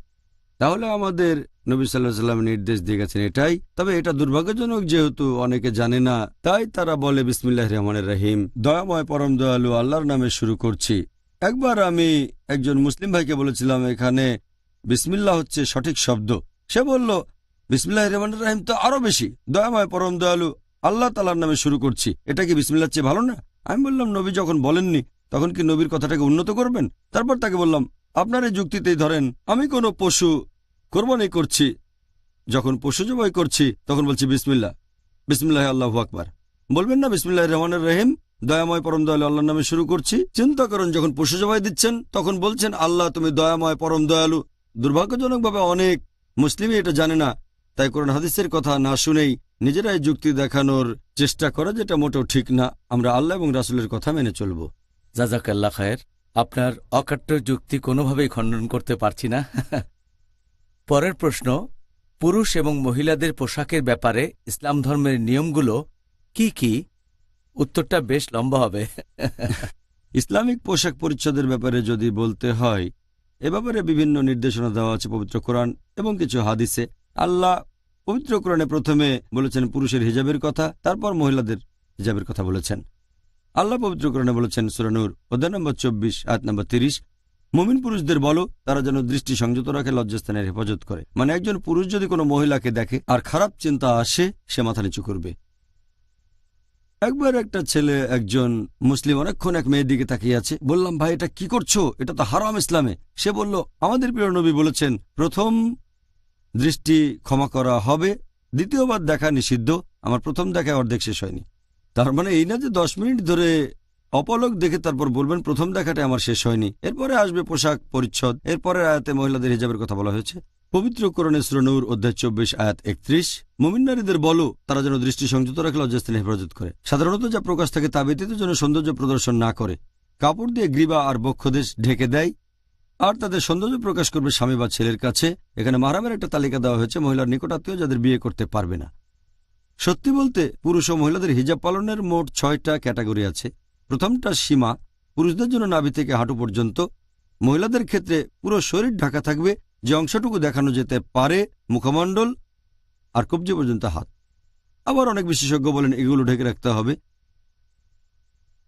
তাহলে আমাদের নবী সাল্লাল্লাহু আলাইহি ওয়াসাল্লাম নির্দেশ দিয়ে গেছেন এটাই। তবে এটা দুর্ভাগ্যজনক, যেহেতু অনেকে জানে না, তাই তারা বলে বিসমিল্লাহির রহমানির রহিম, দয়াময় পরম দয়ালু আল্লাহর নামে শুরু করছি। একবার আমি একজন মুসলিম ভাইকে বলেছিলাম এখানে বিসমিল্লাহ হচ্ছে সঠিক শব্দ। সে বলল বিসমিল্লাহির রহমানির রহিম তো আরো বেশি, দয়াময় পরম দয়ালু আল্লাহ তাআলার নামে শুরু করছি, এটা কি বিসমিল্লাহর চেয়ে ভালো না? আমি বললাম নবী যখন বলেননি তখন কি নবীর কথাটাকে উন্নত করবেন? তারপর তাকে বললাম আপনার এই যুক্তিতেই ধরেন আমি কোনো পশু কোরবানি করছি, যখন পশু জবাই করছি তখন বলছি বিসমিল্লাহ, বিসমিল্লাহ আল্লাহু আকবার, বলবেন না বিসমিল্লাহির রহমানির রহিম দয়াময় পরম দয়ালু আল্লাহর নামে শুরু করছি? চিন্তা করুন, যখন পশু জবাই দিচ্ছেন তখন বলছেন আল্লাহ তুমি দয়াময় পরম দয়ালু। দুর্ভাগ্যজনকভাবে অনেক মুসলিমই এটা জানে না, তাই কোরআন হাদিসের কথা না শুনেই নিজেরাই যুক্তি দেখানোর চেষ্টা করে, যেটা মোটেও ঠিক না। আমরা আল্লাহ এবং রাসূলের কথা মেনে চলব। জাযাকাল্লাহ খায়ের। আপনার অকাট্য যুক্তি কোনোভাবেই খণ্ডন করতে পারছি না। পরের প্রশ্ন, পুরুষ এবং মহিলাদের পোশাকের ব্যাপারে ইসলাম ধর্মের নিয়মগুলো কি কি? উত্তরটা বেশ লম্বা হবে। ইসলামিক পোশাক পরিচ্ছদের ব্যাপারে যদি বলতে হয়, এ ব্যাপারে বিভিন্ন নির্দেশনা দেওয়া আছে পবিত্র কোরআন এবং কিছু হাদিসে। আল্লাহ পবিত্র কোরআনে প্রথমে বলেছেন পুরুষের হিজাবের কথা, তারপর মহিলাদের হিজাবের কথা বলেছেন। আল্লাহ পবিত্র কোরআনে বলেছেন সূরা নূর অধ্যায় নম্বর 24 আয়াত নম্বর 30, মুমিন পুরুষদের বলো তারা যেন দৃষ্টি সংযত রাখে, লজ্জাস্থানের হেফাজত করে। মানে একজন পুরুষ যদি কোনো মহিলাকে দেখে আর খারাপ চিন্তা আসে, সে মাথা নিচু করবে। একবার একটা ছেলে একজন মুসলিম অনেকক্ষণ এক মেয়ের দিকে তাকিয়ে আছে। বললাম ভাই এটা কি করছো, এটা তো হারাম ইসলামে। সে বলল আমাদের প্রিয় নবী বলেছেন প্রথম দৃষ্টি ক্ষমা করা হবে, দ্বিতীয়বার দেখা নিষিদ্ধ। আমার প্রথম দেখায় অর্ধেক শেষ হয়নি। তার মানে এই না যে 10 মিনিট ধরে অপলক দেখে তারপর বলবেন প্রথম দেখাটা আমার শেষ হয়নি। এরপরে আসবে পোশাক পরিচ্ছদ, এরপরে আয়াতে মহিলাদের হিজাবের কথা বলা হয়েছে। পবিত্র কোরআনে সূরা নূর অধ্যায় 24 আয়াত 31, মুমিন নারীদের বলো তারা যেন দৃষ্টি সংযত রাখে, লজ্জাস্থানে হেফাজত করে। সাধারণত যা প্রকাশ থাকে তা ব্যতীত যেন সৌন্দর্য প্রদর্শন না করে, কাপড় দিয়ে গ্রীবা আর বক্ষদেশ ঢেকে দেয়, আর তাদের সৌন্দর্য প্রকাশ করবে স্বামী বা ছেলের কাছে। এখানে মাহরামের একটা তালিকা দেওয়া হয়েছে, মহিলার নিকটাত্মীয় যাদের বিয়ে করতে পারবে না। সত্যি বলতে পুরুষ ও মহিলাদের হিজাব পালনের মোট 6টা ক্যাটাগরি আছে। প্রথমটা সীমা, পুরুষদের জন্য নাভি থেকে হাঁটু পর্যন্ত, মহিলাদের ক্ষেত্রে পুরো শরীর ঢাকা থাকবে, যে অংশটুকু দেখানো যেতে পারে মুখমণ্ডল আর কবজি পর্যন্ত হাত। আবার অনেক বিশেষজ্ঞ বলেন এগুলো ঢেকে রাখতে হবে।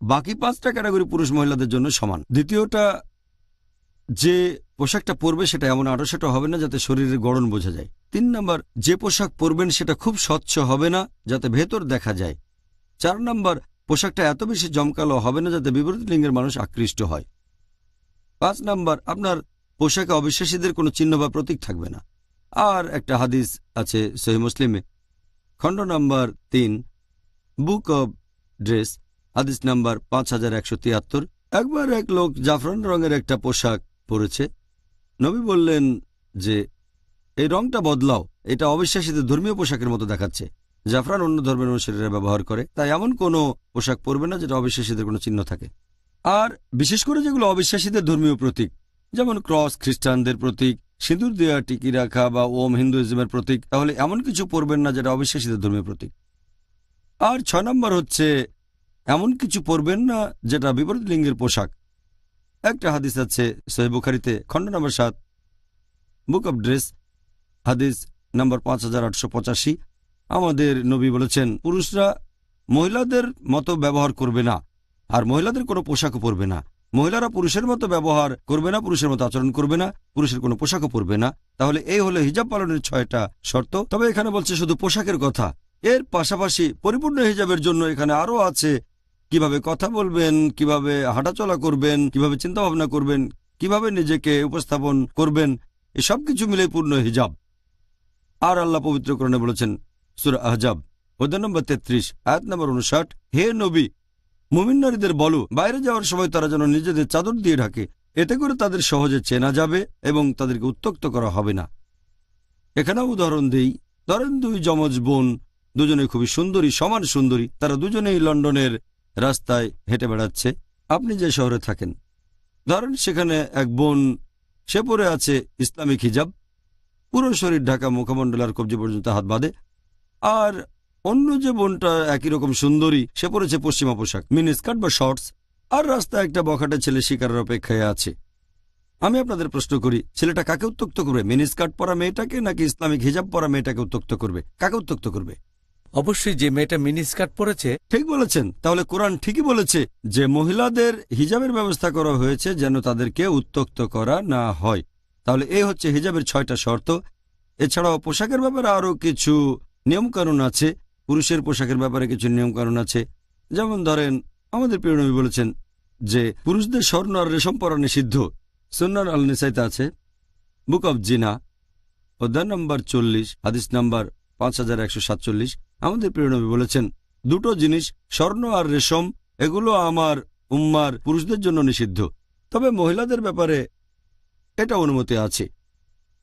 বাকি 5টা ক্যাটাগরি পুরুষ মহিলাদের জন্য সমান। দ্বিতীয়টা, যে পোশাকটা পরবে সেটা এমন আড়সাটো হবে না যাতে শরীরের গড়ন বোঝা যায়। 3 নম্বর, যে পোশাক পরবেন সেটা খুব স্বচ্ছ হবে না যাতে ভেতর দেখা যায়। 4 নম্বর, পোশাকটা এত বেশি জমকালো হবে না যাতে বিপরীত লিঙ্গের মানুষ আকৃষ্ট হয়। 5 নম্বর, আপনার পোশাকে অবিশ্বাসীদের কোনো চিহ্ন বা প্রতীক থাকবে না। আর একটা হাদিস আছে সহিহ মুসলিমে, খণ্ড নম্বর 3, বুক অব ড্রেস, হাদিস নাম্বার 5173। একবার এক লোক জাফরান রঙের একটা পোশাক পরেছে। নবী বললেন যে এই রংটা বদলাও, এটা অবিশ্বাসীদের ধর্মীয় পোশাকের মতো দেখাচ্ছে। জাফরান অন্য ধর্মের অনুসারীরা ব্যবহার করে, তাই এমন কোনো পোশাক পরবে না যেটা অবিশ্বাসীদের কোনো চিহ্ন থাকে। আর বিশেষ করে যেগুলো অবিশ্বাসীদের ধর্মীয় প্রতীক, যেমন ক্রস খ্রিস্টানদের প্রতীক, সিঁদুর দেওয়া টিকি রাখা বা ওম হিন্দুইজমের প্রতীক, তাহলে এমন কিছু পরবেন না যেটা অবিশ্বাসীদের ধর্মীয় প্রতীক। আর 6 নম্বর হচ্ছে এমন কিছু পরবেন না যেটা বিপরীত লিঙ্গের পোশাক। একটা হাদিস আছে সহিহ বুখারীতে, খণ্ড নম্বর 7, বুক অব ড্রেস, হাদিস নম্বর 5885। আমাদের নবী বলেছেন পুরুষরা মহিলাদের মতো ব্যবহার করবে না, আর মহিলাদের কোনো পোশাকও পরবে না। মহিলারা পুরুষের মতো ব্যবহার করবে না, পুরুষের মতো আচরণ করবে না, পুরুষের কোনো পোশাকও পরবে না। তাহলে এই হলো হিজাব পালনের 6টা শর্ত। তবে এখানে বলছে শুধু পোশাকের কথা। এর পাশাপাশি পরিপূর্ণ হিজাবের জন্য এখানে আরও আছে কিভাবে কথা বলবেন, কিভাবে হাঁটাচলা করবেন, কিভাবে চিন্তা ভাবনা করবেন, কিভাবে নিজেকে উপস্থাপন করবেন, এই সব কিছু মিলে পূর্ণ হিজাব। আর আল্লাহ পবিত্র কোরআনে বলেছেন সূরা আহজাব অধ্যায় নম্বর 33 আয়াত নম্বর 59, হে নবী, মুমিন নারীদের বলো বাইরে যাওয়ার সময় তারা যেন নিজেদের চাদর দিয়ে ঢাকে, এতে করে তাদের সহজে চেনা যাবে এবং তাদেরকে উত্ত্যক্ত করা হবে না। এখানেও উদাহরণ দেই, ধরেন 2 যমজ বোন, দুজনে খুবই সুন্দরী, সমান সুন্দরী, তারা দুজনেই লন্ডনের রাস্তায় হেঁটে বেড়াচ্ছে। আপনি যে শহরে থাকেন, ধরেন সেখানে এক বোন, সে পরে আছে ইসলামিক হিজাব, পুরো শরীর ঢাকা, মুখমণ্ডল আর কবজি পর্যন্ত হাত বাঁধে। আর অন্য যে বোনটা একই রকম সুন্দরী, সে পরেছে পশ্চিমা পোশাক, মিনি স্কার্ট বা শর্টস, আর রাস্তায় একটা বখাটে ছেলে শিকারের অপেক্ষায় আছে। আমি আপনাদের প্রশ্ন করি, ছেলেটা কাকে উত্ত্যক্ত করবে? মিনি স্কার্ট পরা মেয়েটাকে নাকি ইসলামিক হিজাব পরা মেয়েটাকে উত্ত্যক্ত করবে? কাকে উত্ত্যক্ত করবে? অবশ্যই যে মেয়েটা মিনি স্কার্ট পরেছে। ঠিক বলেছেন। তাহলে কোরআন ঠিকই বলেছে যে মহিলাদের হিজাবের ব্যবস্থা করা হয়েছে যেন তাদেরকে উত্ত্যক্ত করা না হয়। তাহলে এই হচ্ছে হিজাবের 6টা শর্ত। এছাড়াও পোশাকের ব্যাপারে আরও কিছু নিয়মকানুন আছে। পুরুষের পোশাকের ব্যাপারে কিছু নিয়মকানুন আছে। যেমন ধরেন, আমাদের প্রিয় নবী বলেছেন যে পুরুষদের স্বর্ণ আর রেশম পরা নিষিদ্ধ। সুন্নান আল নিসাইতে আছে, বুক অব জিনা অধ্যায় নম্বর 40 হাদিস নম্বর 5147। আমাদের প্রিয় নবী বলেছেন 2টো জিনিস, স্বর্ণ আর রেশম, এগুলো আমার উম্মার পুরুষদের জন্য নিষিদ্ধ, তবে মহিলাদের ব্যাপারে এটা অনুমতি আছে।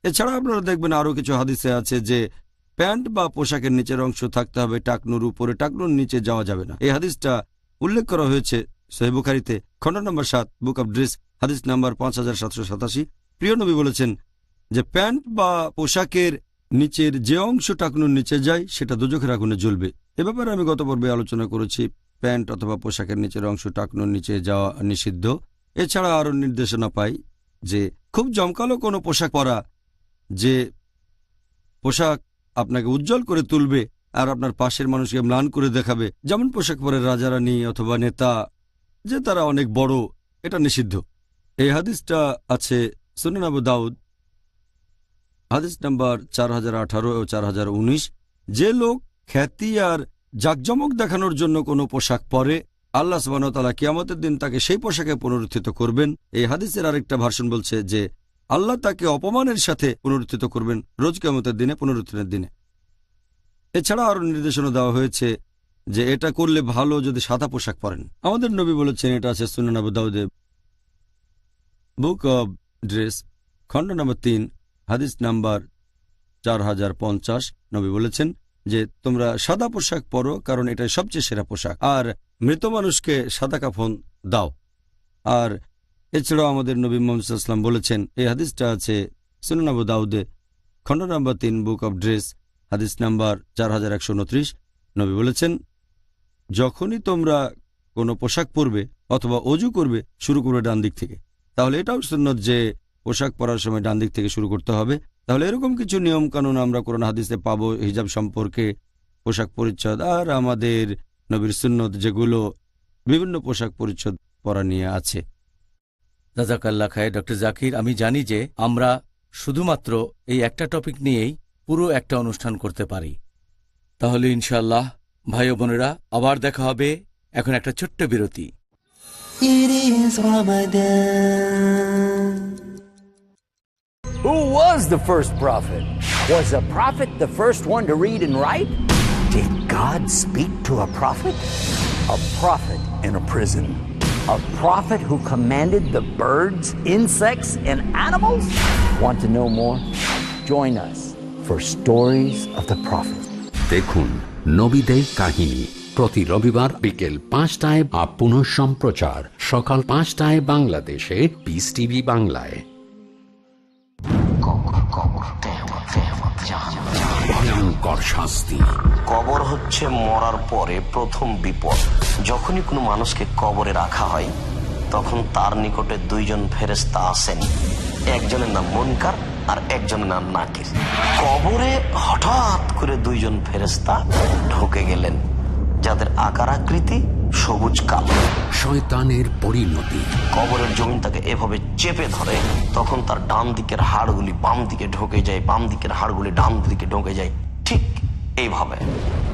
এছাড়া আপনারা দেখবেন আরও কিছু হাদিসে আছে যে প্যান্ট বা পোশাকের নিচের অংশ থাকতে হবে টাকনুর উপরে, টাকনুর নিচে যাওয়া যাবে না। এই হাদিসটা উল্লেখ করা হয়েছে সহিহ বুখারীতে খণ্ড নম্বর 7 বুক অব ড্রেস হাদিস নম্বর 5787। প্রিয় নবী বলেছেন যে প্যান্ট বা পোশাকের নিচের যে অংশ টাকনুর নিচে যায় সেটা দোজখের আগুনে জ্বলবে। এ ব্যাপারে আমি গত পর্বে আলোচনা করেছি, প্যান্ট অথবা পোশাকের নিচের অংশ টাকনুর নিচে যাওয়া নিষিদ্ধ। এছাড়া আরও নির্দেশনা পাই যে খুব জমকালো কোনো পোশাক পরা, যে পোশাক আপনাকে উজ্জ্বল করে তুলবে আর আপনার পাশের মানুষকে ম্লান করে দেখাবে, যেমন পোশাক পরে রাজারানী অথবা নেতা, যে তারা অনেক বড়, এটা নিষিদ্ধ। এই হাদিসটা আছে সুনান আবু দাউদ হাদিস নাম্বার 4018 ও 4019। যে লোক খ্যাতি আর জাকজমক দেখানোর জন্য কোনো পোশাক পরে, আল্লাহ সুবহানাহু ওয়া তাআলা কিয়ামতের দিন তাকে সেই পোশাকে পুনরুত্থিত করবেন। এই হাদিসের আরেকটা ভার্সন বলছে যে আল্লাহ তাকে অপমানের সাথে পুনরুত্থিত করবেন রোজ কিয়ামতের দিনে, পুনরুত্থানের দিনে। এছাড়া আরও নির্দেশনা দেওয়া হয়েছে যে এটা করলে ভালো যদি সাদা পোশাক পরেন। আমাদের নবী বলেছেন, এটা আছে সুনান আবু দাউদে বুক অব ড্রেস খণ্ড নম্বর 3 হাদিস নাম্বার 4050। নবী বলেছেন যে তোমরা সাদা পোশাক পরো, কারণ এটাই সবচেয়ে সেরা পোশাক, আর মৃত মানুষকে সাদা কাফন দাও। আর এছাড়াও আমাদের নবী মুহাম্মদ সাল্লাল্লাহু আলাইহি ওয়াসাল্লাম বলেছেন, এই হাদিসটা আছে সুনান আবু দাউদে খণ্ড নম্বর 3 বুক অব ড্রেস হাদিস নাম্বার 4129। নবী বলেছেন, যখনই তোমরা কোনো পোশাক পরবে অথবা অজু করবে, শুরু করবে ডান দিক থেকে। তাহলে এটাও সুন্নত যে পোশাক পরার সময় ডান দিক থেকে শুরু করতে হবে। তাহলে এরকম কিছু নিয়ম কানুন আমরা কোরআন হাদিসে পাবো হিজাব সম্পর্কে, পোশাক পরিচ্ছদ, আর আমাদের নবীর সুন্নত যেগুলো বিভিন্ন পোশাক পরিচ্ছদ পরা নিয়ে আছে। জাযাকাল্লাহ খায়ের ডক্টর জাকির। আমি জানি যে আমরা শুধুমাত্র এই একটা টপিক নিয়েই পুরো একটা অনুষ্ঠান করতে পারি। তাহলে ইনশাআল্লাহ ভাই ও বোনেরা, আবার দেখা হবে। এখন একটা ছোট্ট বিরতি। It is Ramadan. Who was the first prophet? Was a prophet the first one to read and write? Did God speak to a prophet? A prophet in a prison. A prophet who commanded the birds, insects, and animals? Want to know more? Join us for Stories of the Prophet. দেখুন নবীদের কাহিনী প্রতি রবিবার বিকেল 5টায় বা পুনঃ সম্প্রচার সকাল 5টায় বাংলাদেশে পিস টিভি বাংলায়। ভয়ঙ্কর শাস্তি। কবর হচ্ছে মরার পরে প্রথম বিপদ। যখনই কোনো মানুষকে কবরে রাখা হয় তখন তার নিকটে দুইজন ফেরেশতা আসেন, একজনের নাম মুনকার আর একজনের নাম নাকির। কবরে হঠাৎ করে দুইজন ফেরেশতা ঢুকে গেলেন। যাদের আকার আকৃতি সবুজ কালো। শয়তানের পরিণতি। কবরের জমিন তাকে এভাবে চেপে ধরে, তখন তার ডান দিকের হাড়গুলি বাম দিকে ঢোকে যায়, বাম দিকের হাড়গুলি ডান দিকে ঢোকে যায়, ঠিক এইভাবে।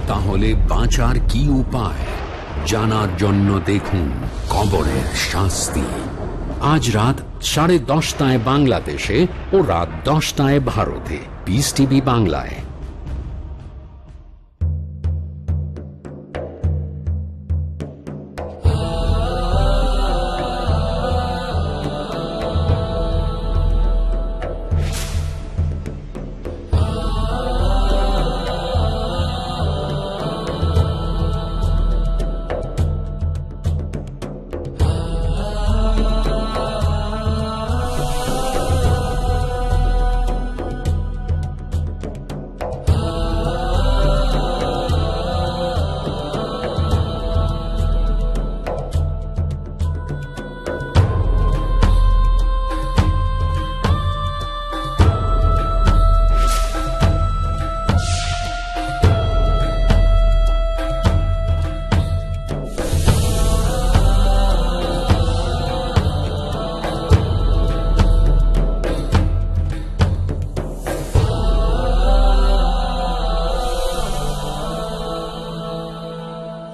তাহলে বাঁচার কি উপায় জানার জন্য দেখুন কবরের শাস্তি, আজ রাত 10:30 বাংলাদেশে ও রাত 10টায় ভারতে, পিস টিভি বাংলায়।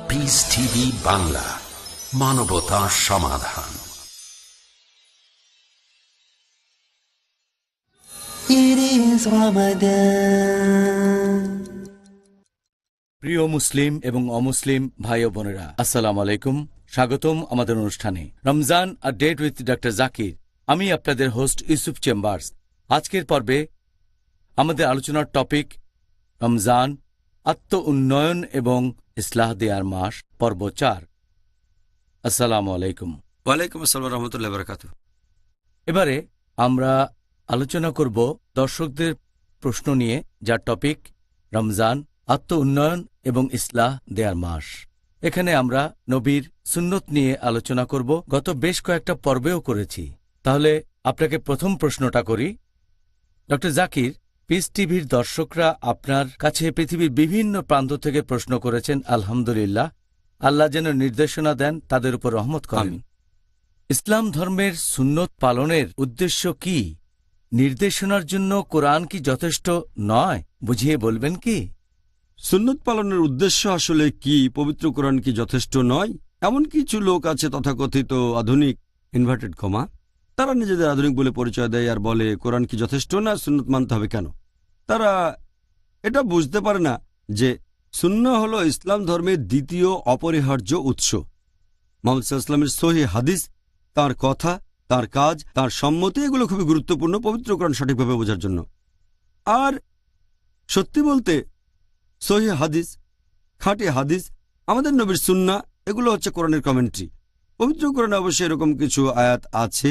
পিস টিভি বাংলা, মানবতা সমাধান। It is Ramadan. প্রিয় মুসলিম এবং অমুসলিম ভাই ও বোনেরা, আসসালামু আলাইকুম। স্বাগতম আমাদের অনুষ্ঠানে Ramzan a date with doctor Zakir. আমি আপনাদের হোস্ট ইউসুফ চেম্বার্স। আজকের পর্বে আমাদের আলোচনার টপিক রমজান, আত্ম উন্নয়ন এবং ইসলাহ দেয়ার মাস, পর্ব 4। আসসালামু আলাইকুম। ওয়ালাইকুম আসসালাম রহমতুল্লাহ বারাকাতুহু। এবারে আমরা আলোচনা করব দর্শকদের প্রশ্ন নিয়ে, যার টপিক রমজান, আত্ম উন্নয়ন এবং ইসলাহ দেয়ার মাস। এখানে আমরা নবীর সুন্নত নিয়ে আলোচনা করব, গত বেশ কয়েকটা পর্বেও করেছি। তাহলে আপনাকে প্রথম প্রশ্নটা করি। ডক্টর জাকির, পিস টিভির দর্শকরা আপনার কাছে পৃথিবীর বিভিন্ন প্রান্ত থেকে প্রশ্ন করেছেন। আলহামদুলিল্লাহ, আল্লাহ যেন নির্দেশনা দেন, তাদের উপর রহমত করেন। ইসলাম ধর্মের সুন্নত পালনের উদ্দেশ্য কি? নির্দেশনার জন্য কোরআন কি যথেষ্ট নয়? বুঝিয়ে বলবেন কি? সুন্নত পালনের উদ্দেশ্য আসলে কি? পবিত্র কোরআন কি যথেষ্ট নয়? এমন কিছু লোক আছে তথাকথিত আধুনিক, ইনভার্টেড কমা, তারা নিজেদের আধুনিক বলে পরিচয় দেয় আর বলে কোরআন কি যথেষ্ট না, সুন্নত মানতে হবে কেন? তারা এটা বুঝতে পারে না যে সুন্নাহ হল ইসলাম ধর্মের দ্বিতীয় অপরিহার্য উৎস। মুহাম্মদ সাল্লাল্লাহু আলাইহি ওয়াসাল্লামের সহিহ হাদিস, তার কথা, তার কাজ, তার সম্মতি, এগুলো খুবই গুরুত্বপূর্ণ পবিত্র কোরআন সঠিকভাবে বোঝার জন্য। আর সত্যি বলতে সহিহ হাদিস, খাঁটি হাদিস, আমাদের নবীর সুন্নাহ, এগুলো হচ্ছে কোরআনের কমেন্ট্রি। পবিত্র কোরআনে অবশ্যই এরকম কিছু আয়াত আছে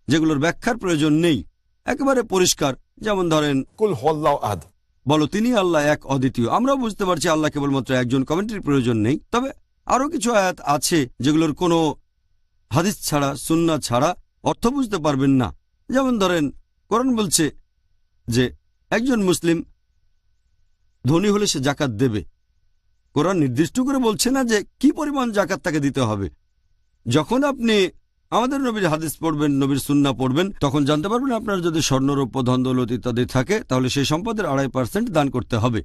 যেগুলোর ব্যাখ্যার প্রয়োজন নেই, একেবারে পরিষ্কার। যেমন ধরেন, কুল হুয়াল্লাহু আহাদ, বলো তিনি আল্লাহ এক, অদ্বিতীয়। আমরাও বুঝতে পারছি আল্লাহ কেবলমাত্র একজন, কমেন্ট্রির প্রয়োজন নেই। তবে আরও কিছু আয়াত আছে যেগুলোর কোনো হাদিস ছাড়া, সুন্নাহ ছাড়া অর্থ বুঝতে পারবেন না। যেমন ধরেন, কোরআন বলছে যে একজন মুসলিম ধনী হলে সে জাকাত দেবে। কোরআন নির্দিষ্ট করে বলছে না যে কি পরিমাণ জাকাত তাকে দিতে হবে। যখন আপনি আমাদের নবীর হাদিস পড়বেন, নবীর সুন্নাহ পড়বেন, তখন জানতে পারবেন আপনার যদি স্বর্ণরৌপ্য, ধন দৌলত ইত্যাদি থাকে, তাহলে সেই সম্পদের 2.5% দান করতে হবে।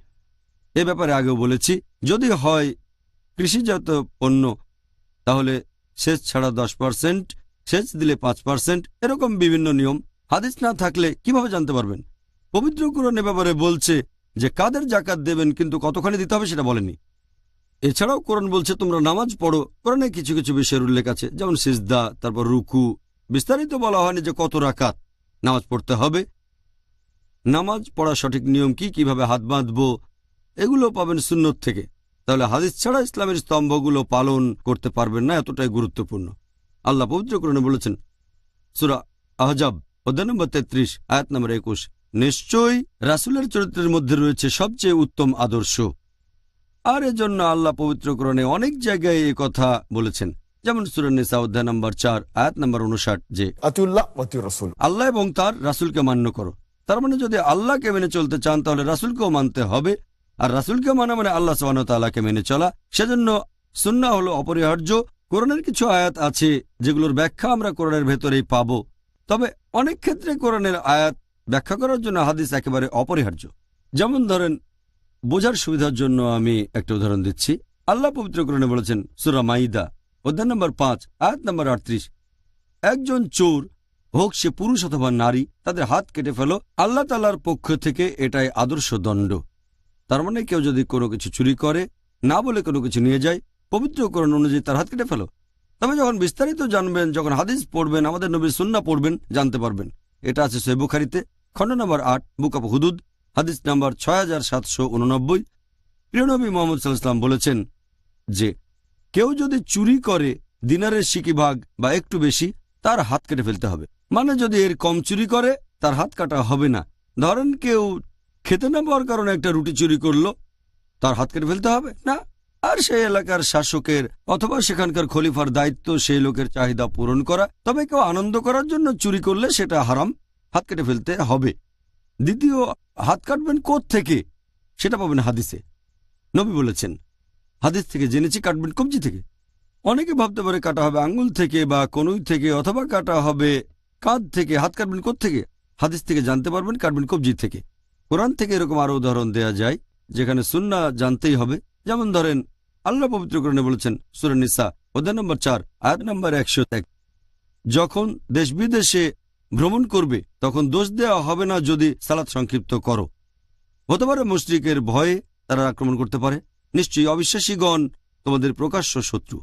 এ ব্যাপারে আগেও বলেছি, যদি হয় কৃষিজাত পণ্য তাহলে সেচ ছাড়া 10%, সেচ দিলে 5%, এরকম বিভিন্ন নিয়ম। হাদিস না থাকলে কিভাবে জানতে পারবেন? পবিত্র কোরআন এ ব্যাপারে বলছে যে কাদের জাকাত দেবেন, কিন্তু কতখানি দিতে হবে সেটা বলেনি। এছাড়াও কোরআন বলছে তোমরা নামাজ পড়ো। কোরআনে কিছু কিছু বিষয়ের উল্লেখ আছে, যেমন সিজদা, তারপর রুকু। বিস্তারিত বলা হয়নি যে কত রাকাত নামাজ পড়তে হবে। নামাজ পড়া সঠিক নিয়ম কি, কিভাবে হাত বাঁধবো, এগুলো পাবেন সুন্নত থেকে। তাহলে হাদিস ছাড়া ইসলামের স্তম্ভগুলো পালন করতে পারবেন না, এতটাই গুরুত্বপূর্ণ। আল্লাহ পবিত্র কোরআনে বলেছেন, সূরা আহজাব অধ্যায় নম্বর 33 আয়াত নম্বর 21, নিশ্চয়ই রাসূলের চরিত্রের মধ্যে রয়েছে সবচেয়ে উত্তম আদর্শ। আর এজন্য আল্লাহ পবিত্র কোরআনে অনেক জায়গায় এ কথা বলেছেন, যেমন সূরা নিসা অধ্যায় নম্বর 4 আয়াত নম্বর 59, যে আতিউল্লাহ ওয়া আতিউর রাসূল, আল্লাহ এবং তার রাসূলকে মান্য করো। তার মানে যদি আল্লাহকে মেনে চলতে চান তাহলে রাসূলকেও মানতে হবে, আর রাসূলকে মানা মানে আল্লাহ সুবহানাহু ওয়া তাআলাকে মেনে চলা। সেজন্য সুন্নাহ হলো অপরিহার্য। কোরআনের কিছু আয়াত আছে যেগুলোর ব্যাখ্যা আমরা কোরআনের ভেতরেই পাব, তবে অনেক ক্ষেত্রে কোরআনের আয়াত ব্যাখ্যা করার জন্য হাদিস একেবারে অপরিহার্য। যেমন ধরেন, বোঝার সুবিধার জন্য আমি একটা উদাহরণ দিচ্ছি। আল্লাহ পবিত্র কোরআনে বলেছেন, সূরা মাইদা অধ্যায় নম্বর 5 আয়াত নম্বর 38, একজন চোর হোক সে পুরুষ অথবা নারী, তাদের হাত কেটে ফেলো, আল্লাহ তাআলার পক্ষ থেকে এটাই আদর্শ দণ্ড। তার মানে কেউ যদি কোনো কিছু চুরি করে, না বলে কোনো কিছু নিয়ে যায়, পবিত্র কোরআন অনুযায়ী তার হাত কেটে ফেলো। তবে যখন বিস্তারিত জানবেন, যখন হাদিস পড়বেন, আমাদের নবীর সুন্নাহ পড়বেন, জানতে পারবেন। এটা আছে সহিহ বুখারীতে খণ্ড নম্বর 8 বুক অফ হুদুদ হাদিস নাম্বার 6789। প্রিয় নবী মুহাম্মদ সাল্লাল্লাহু আলাইহি ওয়াসাল্লাম বলেছেন যে কেউ যদি চুরি করে দিনারের সিকি ভাগ বা একটু বেশি, তার হাত কেটে ফেলতে হবে। মানে যদি এর কম চুরি করে, তার হাত কাটা হবে না। ধরেন কেউ খেতে না পাওয়ার কারণে একটা রুটি চুরি করলো, তার হাত কেটে ফেলতে হবে না। আর সেই এলাকার শাসকের অথবা সেখানকার খলিফার দায়িত্ব সেই লোকের চাহিদা পূরণ করা। তবে কেউ আনন্দ করার জন্য চুরি করলে সেটা হারাম, হাত কেটে ফেলতে হবে। দ্বিতীয়, হাত কাটবেন থেকে সেটা পাবেন হাদিসে। নবী বলেছেন, হাদিস থেকে জেনেছি কাটবেন কবজি থেকে। অনেকে ভাবতে পারে কাটা হবে আঙ্গুল থেকে বা কনুই থেকে, অথবা কাটা হবে কাঁধ থেকে। হাত কাটবেন থেকে? হাদিস থেকে জানতে পারবেন কাটবেন কবজি থেকে। কোরআন থেকে এরকম আরো উদাহরণ দেয়া যায় যেখানে সুন্নাহ জানতেই হবে। যেমন ধরেন, আল্লাহ পবিত্র কোরআনে বলেছেন সূরা নিসা অধ্যায় নম্বর 4 আয়াত নম্বর 101, যখন দেশ বিদেশে ভ্রমণ করবে তখন দোষ দেওয়া হবে না যদি সালাত সংক্ষিপ্ত করো। হতে পারে মুশরিকের ভয়ে তারা আক্রমণ করতে পারে, নিশ্চয়ই অবিশ্বাসীগণ তোমাদের প্রকাশ্য শত্রু।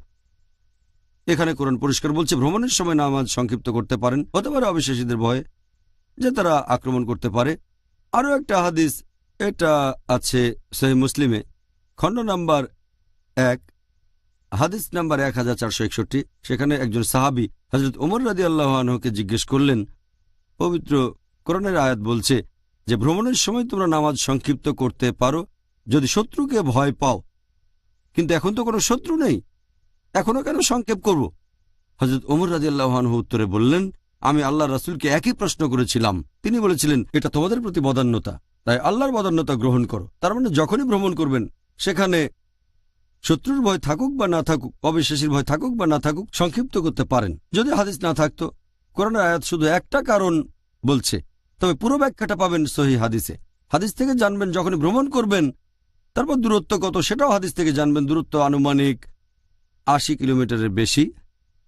এখানে কোরআন পরিষ্কার বলছে ভ্রমণের সময় নামাজ সংক্ষিপ্ত করতে পারেন। হতে পারে অবিশ্বাসীদের ভয়ে যে তারা আক্রমণ করতে পারে। আরও একটা হাদিস, এটা আছে সহিহ মুসলিমে খণ্ড নাম্বার 1 হাদিস নাম্বার 1461। সেখানে একজন সাহাবী হযরত ওমর রাদিয়াল্লাহু আনহুকে জিজ্ঞেস করলেন, পবিত্র কোরআনের আয়াত বলছে যে ভ্রমণের সময় তোমরা নামাজ সংক্ষিপ্ত করতে পারো যদি শত্রুকে ভয় পাও, কিন্তু এখন তো কোনো শত্রু নেই, এখনো কেন সংক্ষেপ করব? হযরত ওমর রাদিয়াল্লাহু আনহু উত্তরে বললেন, আমি আল্লাহর রাসূলকে একই প্রশ্ন করেছিলাম। তিনি বলেছিলেন, এটা তোমাদের প্রতি বদান্যতা, তাই আল্লাহর বদান্যতা গ্রহণ করো। তার মানে যখনই ভ্রমণ করবেন সেখানে শত্রুর ভয় থাকুক বা না থাকুক, অবিশ্বাসীর ভয় থাকুক বা না থাকুক, সংক্ষিপ্ত করতে পারেন। যদি হাদিস না থাকতো, কোরআনের আয়াত শুধু একটা কারণ বলছে, তবে পুরো ব্যাখ্যাটা পাবেন সহিহ হাদিসে। হাদিস থেকে জানবেন যখনই ভ্রমণ করবেন, তারপর দূরত্ব কত সেটাও হাদিস থেকে জানবেন। দূরত্ব আনুমানিক 80 কিলোমিটারের বেশি,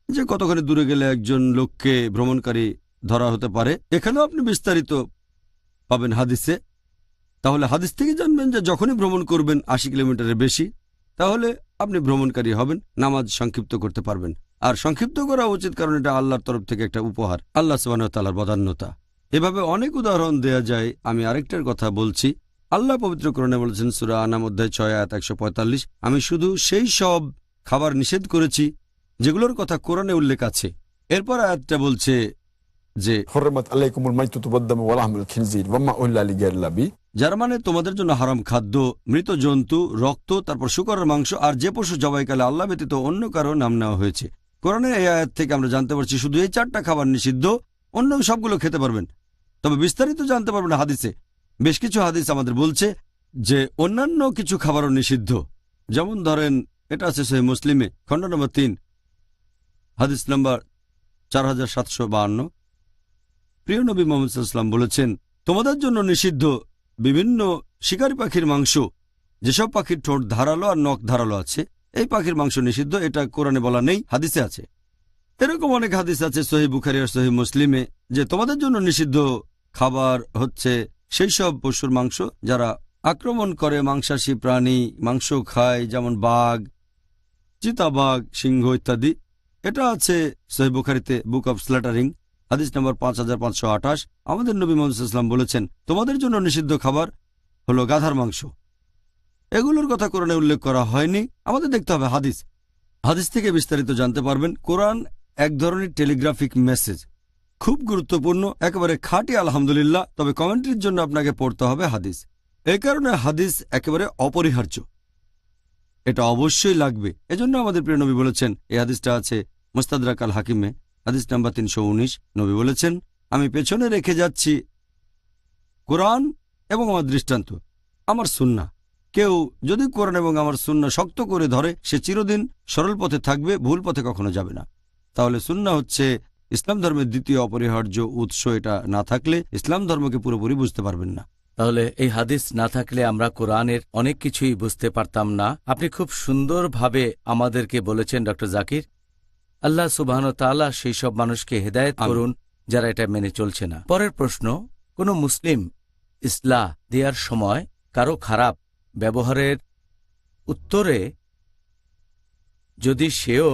যে কতখানি দূরে গেলে একজন লোককে ভ্রমণকারী ধরা হতে পারে, এখানেও আপনি বিস্তারিত পাবেন হাদিসে। তাহলে হাদিস থেকে জানবেন যে যখনই ভ্রমণ করবেন 80 কিলোমিটারের বেশি, তাহলে আপনি ভ্রমণকারী হবেন, নামাজ সংক্ষিপ্ত করতে পারবেন। আর সংক্ষিপ্ত করা উচিত, কারণ এটা আল্লাহর তরফ থেকে একটা উপহার, আল্লাহ সুবহানাহু ওয়া তাআলার বদান্যতা। এভাবে অনেক উদাহরণ দেয়া যায়। আমি আরেকটার কথা বলছি। আল্লাহ পবিত্র কোরআনে বলেছেন সূরা আনাম অধ্যায় 6 আয়াত 145, আমি শুধু সেই সব খাবার নিষেধ করেছি যেগুলোর কথা কোরআনে উল্লেখ আছে। এরপর আয়াতটা বলছে যে হুররিমাত আলাইকুমুল মাইতাতু ওয়াদ-দামু ওয়া লাহমুল খিনজির ওয়া মা উহিল্লা লিগাইরিল্লাহি বিহি, যার মানে তোমাদের জন্য হারাম খাদ্য, মৃত জন্তু, রক্ত, তারপর শূকরের মাংস, আর যে পশু জবাইকালে আল্লাহ ব্যতীত অন্য কারো নাম নেওয়া হয়েছে। কোরআনের এই আয়াত থেকে আমরা জানতে পারছি শুধু এই 4টা খাবার নিষিদ্ধ, অন্য সবগুলো খেতে পারবেন। তবে বিস্তারিত জানতে পারবেন হাদিসে। বেশ কিছু হাদিস আমাদের বলছে যে অন্যান্য কিছু খাবারও নিষিদ্ধ। যেমন ধরেন, এটা আছে সহিহ মুসলিমে খণ্ড নম্বর 3 হাদিস নম্বর 4752। প্রিয় নবী মুহাম্মদ সাল্লাল্লাহু আলাইহি ওয়াসাল্লাম বলেছেন, তোমাদের জন্য নিষিদ্ধ বিভিন্ন শিকারী পাখির মাংস, যেসব পাখির ঠোঁট ধারালো আর নখ ধারালো আছে, এই পাখির মাংস নিষিদ্ধ। এটা কোরআনে বলা নেই, হাদিসে আছে। এরকম অনেক হাদিস আছে সহিহ বুখারী আর সহিহ মুসলিমে যে তোমাদের জন্য নিষিদ্ধ খাবার হচ্ছে সেই সব পশুর মাংস যারা আক্রমণ করে মাংসাশী প্রাণী, মাংস খায়, যেমন বাঘ, চিতাবাঘ, সিংহ ইত্যাদি। এটা আছে সহিহ বুখারীতে বুক অফ স্ল্যাটারিং হাদিস নম্বর 5528। আমাদের নবী মুহাম্মদ সাল্লাল্লাহু আলাইহি ওয়াসাল্লাম বলেছেন, তোমাদের জন্য নিষিদ্ধ খাবার হলো গাধার মাংস। এগুলোর কথা কোরআনে উল্লেখ করা হয়নি, আমাদের দেখতে হবে হাদিস। হাদিস থেকে বিস্তারিত জানতে পারবেন। কোরআন এক ধরনের টেলিগ্রাফিক মেসেজ, খুব গুরুত্বপূর্ণ, একেবারে খাঁটি আলহামদুলিল্লাহ। তবে কমেন্ট্রির জন্য আপনাকে পড়তে হবে হাদিস। এই কারণে হাদিস একেবারে অপরিহার্য, এটা অবশ্যই লাগবে। এজন্য আমাদের প্রিয় নবী বলেছেন, এই হাদিসটা আছে মুস্তাদরাক আল হাকিমে হাদিস নাম্বার 319। নবী বলেছেন, আমি পেছনে রেখে যাচ্ছি কোরআন এবং আমার দৃষ্টান্ত, আমার সুন্নাহ। কেউ যদি কোরআন এবং আমার সুন্নাহ শক্ত করে ধরে সে চিরদিন সরল পথে থাকবে, ভুল পথে কখনো যাবে না। তাহলে সুন্নাহ হচ্ছে ইসলাম ধর্মের দ্বিতীয় অপরিহার্য উৎস। এটা না থাকলে ইসলাম ধর্মকে পুরোপুরি বুঝতে পারবেন না। তাহলে এই হাদিস না থাকলে আমরা কোরআনের অনেক কিছুই বুঝতে পারতাম না। আপনি খুব সুন্দরভাবে আমাদেরকে বলেছেন ডক্টর জাকির। আল্লাহ সুবহানাহু ওয়া তাআলা সেই সব মানুষকে হেদায়েত করুন যারা এটা মেনে চলছে না। পরের প্রশ্ন, কোনো মুসলিম ইসলাহ দেওয়ার সময় কারো খারাপ ব্যবহারের উত্তরে যদি সেও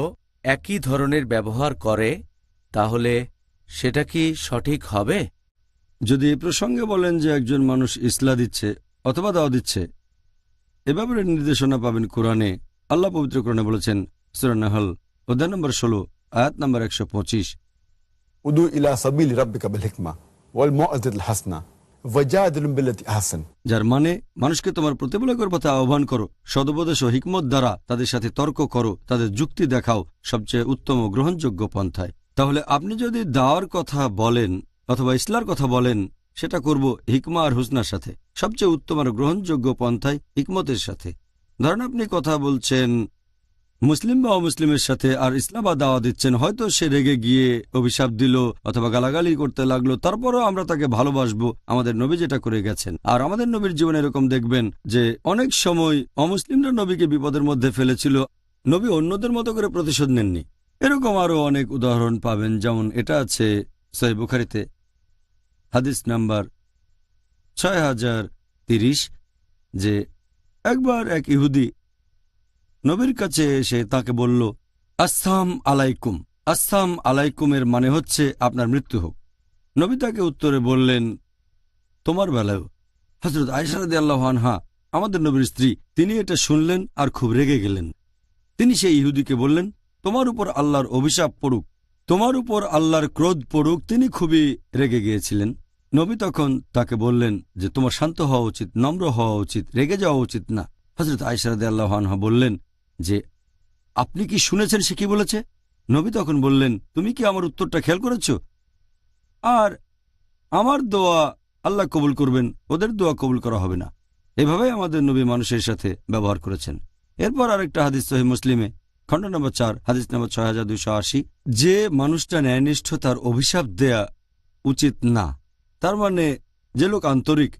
একই ধরনের ব্যবহার করে তাহলে সেটা কি সঠিক হবে? যদি এই প্রসঙ্গে বলেন যে একজন মানুষ ইসলাহ দিচ্ছে অথবা দাওয়া দিচ্ছে, এ ব্যাপারে নির্দেশনা পাবেন কোরআনে। আল্লাহ পবিত্র কোরআনে বলেছেন, সূরা নাহল অধ্যায় নম্বর 16 আয়াত নম্বর 125, উদু ইলা সাবিলি রাব্বিকা বিল হিকমা ওয়াল মাউইযাতিল হাসানা ওয়াজাদিলুম বিল্লাতি আহসান। যার মানে মানুষকে তোমার প্রতিপালকের পথে আহ্বান করো, সদুপদেশ ও হিকমত দ্বারা তাদের সাথে তর্ক করো, তাদের যুক্তি দেখাও সবচেয়ে উত্তম ও গ্রহণযোগ্য পন্থায়। তাহলে আপনি যদি দাওয়ার কথা বলেন অথবা ইসলার কথা বলেন, সেটা করব হিকমা আর হুসনার সাথে, সবচেয়ে উত্তম আর গ্রহণযোগ্য পন্থায় হিকমতের সাথে। ধরেন আপনি কথা বলছেন মুসলিম বা অমুসলিমের সাথে আর ইসলাম বা দাওয়া দিচ্ছেন, হয়তো সে রেগে গিয়ে অভিশাপ দিল অথবা গালাগালি করতে লাগলো, তারপরও আমরা তাকে ভালোবাসবো, আমাদের নবী যেটা করে গেছেন। আর আমাদের নবীর জীবনে এরকম দেখবেন যে অনেক সময় অমুসলিমরা নবীকে বিপদের মধ্যে ফেলেছিল, নবী অন্যদের মতো করে প্রতিশোধ নেননি। এরকম আরও অনেক উদাহরণ পাবেন, যেমন এটা আছে সহিহ বুখারীতে হাদিস নাম্বার 6030, যে একবার এক ইহুদি নবীর কাছে এসে তাকে বলল, আসসালাম আলাইকুম। আসসালাম আলাইকুমের মানে হচ্ছে আপনার মৃত্যু হোক। নবী তাকে উত্তরে বললেন, তোমার বেলায়ও। হযরত আয়েশা রাদিয়াল্লাহু আনহা আমাদের নবীর স্ত্রী, তিনি এটা শুনলেন আর খুব রেগে গেলেন। তিনি সেই ইহুদিকে বললেন, তোমার উপর আল্লাহর অভিশাপ পড়ুক, তোমার উপর আল্লাহর ক্রোধ পড়ুক। তিনি খুবই রেগে গিয়েছিলেন। নবী তখন তাকে বললেন যে তোমার শান্ত হওয়া উচিত, নম্র হওয়া উচিত, রেগে যাওয়া উচিত না। হযরত আয়েশা রাদিয়াল্লাহু আনহা বললেন যে আপনি কি শুনেছেন সে কি বলেছে? নবী তখন বললেন, তুমি কি আমার উত্তরটা খেয়াল করেছ? আর আমার দোয়া আল্লাহ কবুল করবেন, ওদের দোয়া কবুল করা হবে না। এভাবেই আমাদের নবী মানুষের সাথে ব্যবহার করেছেন। এরপর আরেকটা হাদিস সহিহ মুসলিমে খণ্ড নম্বর 4 হাদিস নম্বর 6280, যে মানুষটা ন্যায়নিষ্ঠ তার অভিশাপ দেয়া উচিত না। তার মানে যে লোক আন্তরিক,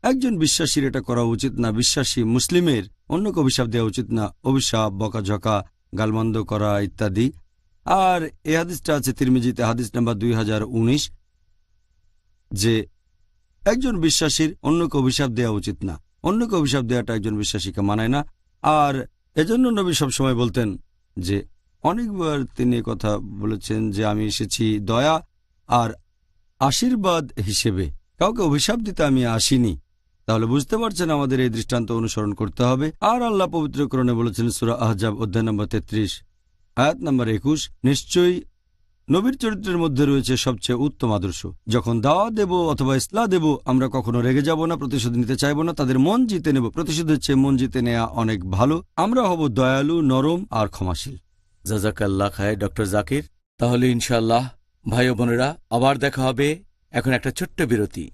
একজন বিশ্বাসীর এটা করা উচিত না। বিশ্বাসী মুসলিমের অন্যকে অভিশাপ দেওয়া উচিত না, অভিশাপ, বকাঝকা, গালমন্দ করা ইত্যাদি। আর এই হাদিসটা আছে তিরমিজিতে হাদিস নাম্বার 2019, যে একজন বিশ্বাসীর অন্যকে অভিশাপ দেওয়া উচিত না। অন্যকে অভিশাপ দেওয়াটা একজন বিশ্বাসীকে মানায় না। আর এজন্য নবী সবসময় বলতেন যে, অনেকবার তিনি কথা বলেছেন যে আমি এসেছি দয়া আর আশীর্বাদ হিসেবে, কাউকে অভিশাপ দিতে আমি আসিনি। তাহলে বুঝতে পারছেন আমাদের এই দৃষ্টান্ত অনুসরণ করতে হবে। আর আল্লাহ পবিত্র কোরআনে বলেছেন সূরা আহজাব অধ্যায় নম্বর 33 আয়াত নম্বর 21, নিশ্চয়ই নবীর চরিত্রের মধ্যে রয়েছে সবচেয়ে উত্তম আদর্শ। যখন দাওয়া দেব অথবা ইসলাহ দেব, আমরা কখনো রেগে যাব না, প্রতিশোধ নিতে চাইব না, তাদের মন জিতে নেব। প্রতিশোধের চেয়ে মন জিতে নেওয়া অনেক ভালো। আমরা হব দয়ালু, নরম আর ক্ষমাশীল। জাযাকাল্লাহ খায়ের ডক্টর জাকির। তাহলে ইনশাআল্লাহ ভাই ও বোনেরা, আবার দেখা হবে। এখন একটা ছোট্ট বিরতি।